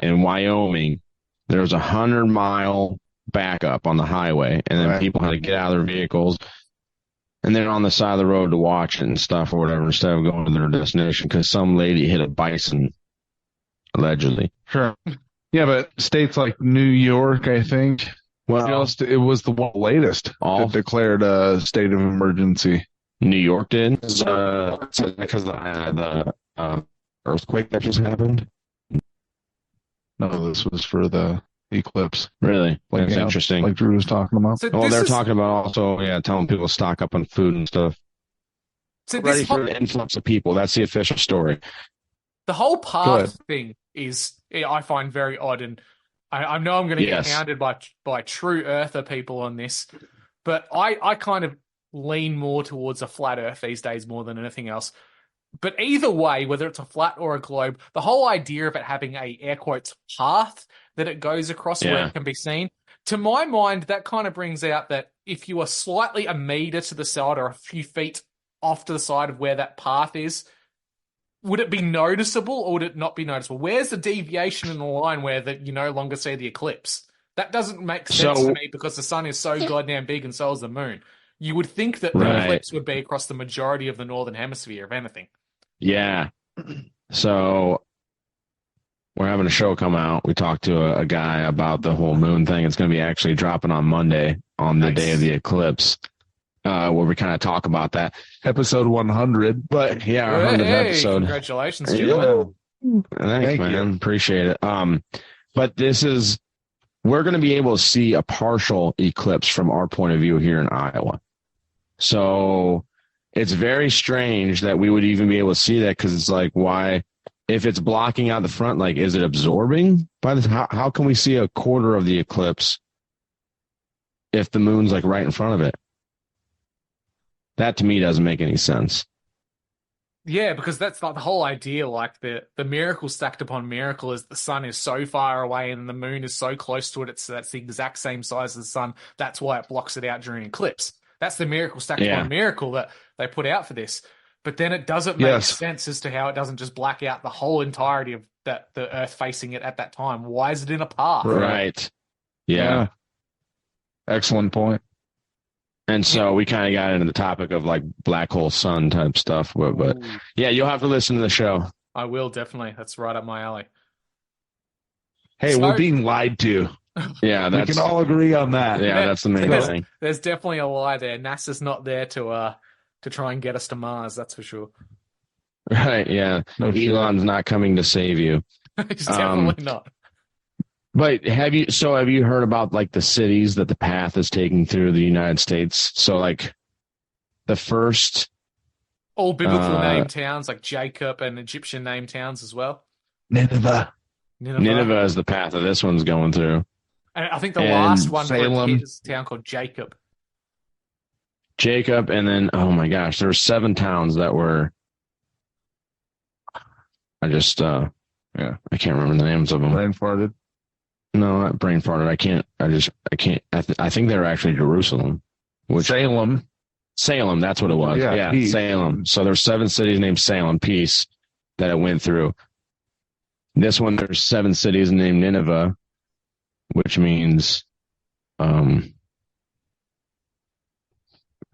in Wyoming, there was 100-mile backup on the highway, and then people had to get out of their vehicles and then on the side of the road to watch it and stuff or whatever instead of going to their destination because some lady hit a bison, allegedly. Sure. Yeah, but states like New York, I think, it was the latest that declared a state of emergency. New York did? Because of the earthquake that just happened? No, this was for the eclipse. Really? That's interesting. Like Drew was talking about. So they're talking about also, telling people to stock up on food and stuff. So ready for an influx of people. That's the official story. The whole path thing is, I find very odd, and I know I'm going to get hounded by true earther people on this, but I kind of lean more towards a flat earth these days more than anything else. But either way, whether it's a flat or a globe, the whole idea of it having a air quotes path that it goes across where it can be seen, to my mind, that kind of brings out that if you are slightly a meter to the side or a few feet off to the side of where that path is, would it be noticeable or would it not be noticeable? Where's the deviation in the line where that you no longer see the eclipse? That doesn't make sense to me because the sun is so goddamn big and so is the moon. You would think that the eclipse would be across the majority of the northern hemisphere, if anything. Yeah. So we're having a show come out. We talked to a guy about the whole moon thing. It's going to be actually dropping on Monday on the day of the eclipse, where we kind of talk about that. Episode 100. But yeah, our 100th episode. Congratulations, gentlemen. Thanks, man. Appreciate it. But we're going to be able to see a partial eclipse from our point of view here in Iowa. So it's very strange that we would even be able to see that, because it's like, why, if it's blocking out the front, like, is it absorbing by how can we see a quarter of the eclipse if the moon's like right in front of it? That to me doesn't make any sense. Yeah, because that's like the whole idea. Like the miracle stacked upon miracle is the sun is so far away and the moon is so close to it. That's the exact same size as the sun. That's why it blocks it out during eclipse. That's the miracle stacked upon miracle that they put out for this. But then it doesn't make sense as to how it doesn't just black out the whole entirety of the Earth facing it at that time. Why is it in a path? Right. Yeah. Excellent point. And so we kind of got into the topic of like black hole sun type stuff. But yeah, you'll have to listen to the show. I will, definitely. That's right up my alley. Hey, we're being lied to. Yeah, we can all agree on that. Yeah, that's the main thing. There's definitely a lie there. NASA's not there to try and get us to Mars, that's for sure. Right, yeah. No, Elon's not coming to save you. He's definitely not. But have you heard about like the cities that the path is taking through the United States? So like the first all biblical named towns like Jacob and Egyptian named towns as well. Nineveh is the path that this one's going through. And I think the last one is a town called Jacob. And then, oh my gosh, there were 7 towns that were. I can't remember the names of them. Brain farted. No, not brain farted. I can't. I think they were actually Jerusalem. Salem, that's what it was. Yeah, Salem. So there's 7 cities named Salem, peace, that it went through. This one, there's 7 cities named Nineveh, which means, come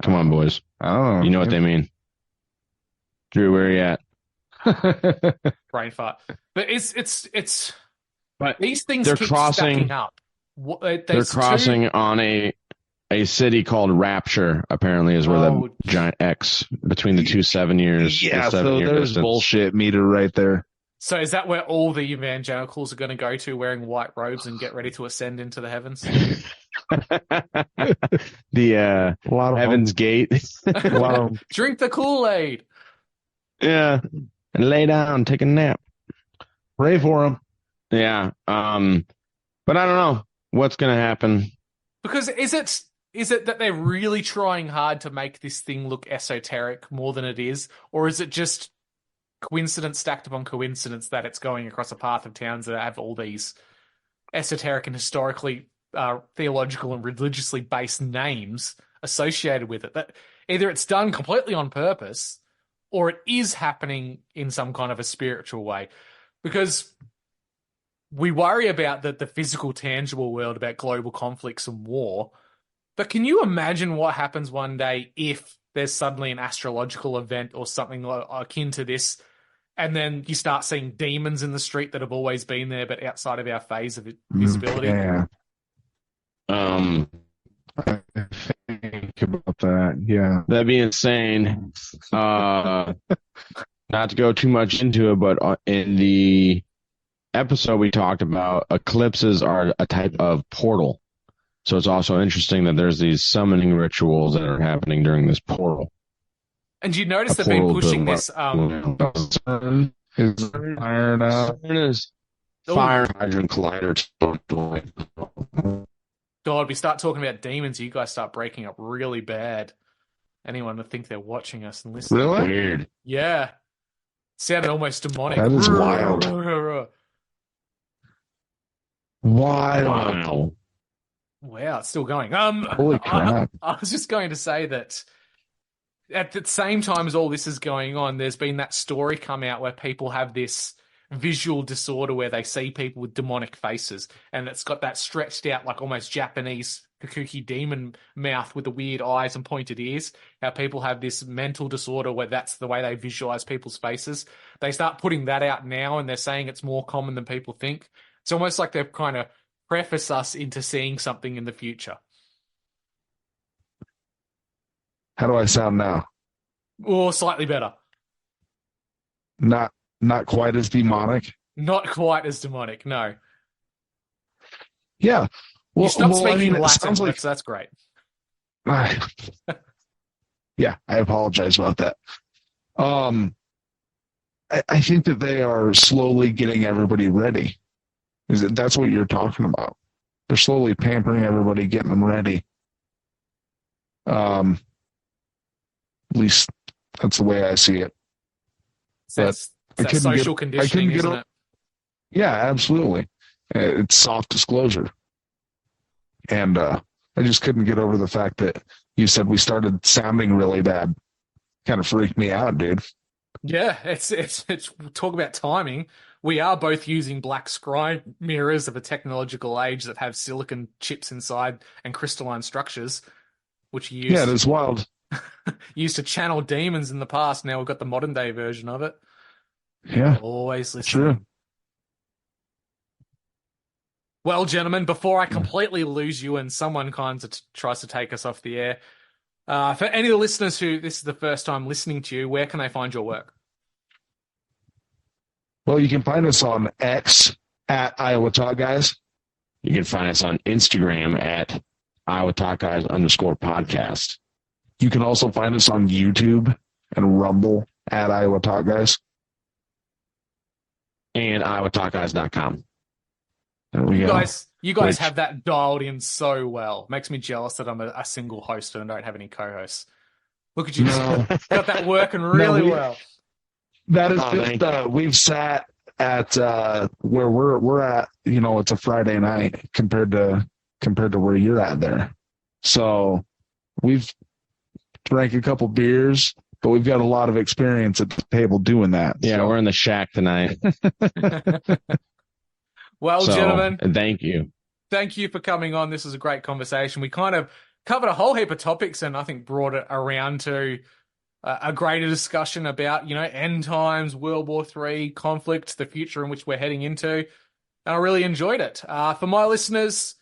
on, boys. Oh, you know what they mean. Drew, where are you at? Brain fart. But it's. But these things they're keep crossing stacking up. They're crossing on a city called Rapture. Apparently, is where the giant X between the 2 7 years. Yeah, so there's bullshit meter right there. So is that where all the evangelicals are going to go to, wearing white robes and get ready to ascend into the heavens? The Heaven's Gate. Drink the Kool-Aid. Yeah, and lay down, take a nap. Pray for them. Yeah, but I don't know what's going to happen. Because is it that they're really trying hard to make this thing look esoteric more than it is, or is it just coincidence stacked upon coincidence that it's going across a path of towns that have all these esoteric and historically theological and religiously based names associated with it? That either it's done completely on purpose, or it is happening in some kind of a spiritual way, because we worry about the physical, tangible world, about global conflicts and war. But can you imagine what happens one day if there's suddenly an astrological event or something akin to this, and then you start seeing demons in the street that have always been there, but outside of our phase of visibility? Yeah. I think about that. Yeah. That'd be insane. Not to go too much into it, but in the episode we talked about, eclipses are a type of portal. So it's also interesting that there's these summoning rituals that are happening during this portal. And you notice they've been pushing this iron out. Fire hydrant collider. God, we start talking about demons, you guys start breaking up really bad. Anyone would think they're watching us and listening. Really? Weird. Yeah. Sounded almost demonic. That is wild. Wow. Wow, it's still going. Holy crap. I was just going to say that at the same time as all this is going on, there's been that story come out where people have this visual disorder where they see people with demonic faces, and it's got that stretched out, like almost Japanese kakuki demon mouth with the weird eyes and pointed ears. How people have this mental disorder where that's the way they visualize people's faces. They start putting that out now, and they're saying it's more common than people think. It's almost like they've kind of preface us into seeing something in the future. How do I sound now? Or slightly better. Not quite as demonic. Not quite as demonic, no. Yeah. Well, you stopped speaking it Latin, sounds like, so that's great. yeah, I apologize about that. I think that they are slowly getting everybody ready. That's what you're talking about? They're slowly pampering everybody, getting them ready. At least that's the way I see it. That's social conditioning, isn't it? Yeah, absolutely. It's soft disclosure. And I just couldn't get over the fact that you said we started sounding really bad. Kind of freaked me out, dude. Yeah, it's talk about timing. We are both using black scry mirrors of a technological age that have silicon chips inside and crystalline structures, which Yeah, it is wild. used to channel demons in the past. Now we've got the modern day version of it. Yeah, always listening. true. Well, gentlemen, before I completely lose you and someone tries to take us off the air, for any of the listeners who this is the first time listening to you, where can they find your work? Well, you can find us on X at Iowa Talk Guys. You can find us on Instagram at Iowa Talk Guys _podcast. You can also find us on YouTube and Rumble at Iowa Talk Guys. And IowaTalkGuys.com. You guys have that dialed in so well. Makes me jealous that I'm a single host and I don't have any co-hosts. Look at you. Got that working really well. That is just, we've sat at where we're at, it's a Friday night compared to where you're at there. So we've drank a couple beers, but we've got a lot of experience at the table doing that. Yeah, so. We're in the shack tonight. Well, gentlemen, thank you. Thank you for coming on. This was a great conversation. We kind of covered a whole heap of topics and I think brought it around to a greater discussion about, end times, World War III, conflict, the future in which we're heading into. And I really enjoyed it. For my listeners,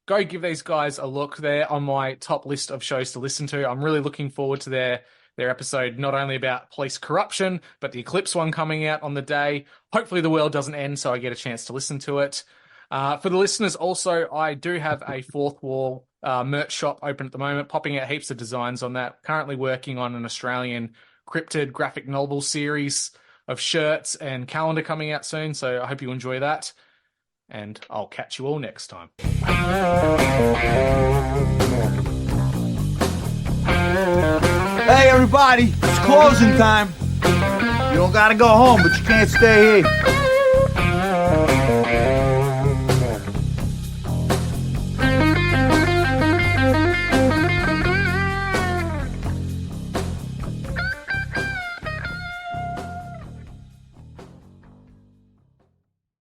go give these guys a look. They're on my top list of shows to listen to. I'm really looking forward to their episode, not only about police corruption, but the Eclipse one coming out on the day. Hopefully the world doesn't end, so I get a chance to listen to it. For the listeners also, I do have a Fourth Wall merch shop open at the moment, popping out heaps of designs on that. Currently working on an Australian cryptid graphic novel series of shirts and calendar coming out soon, so I hope you enjoy that. And I'll catch you all next time. Hey everybody, it's closing time. You don't gotta go home, but you can't stay here.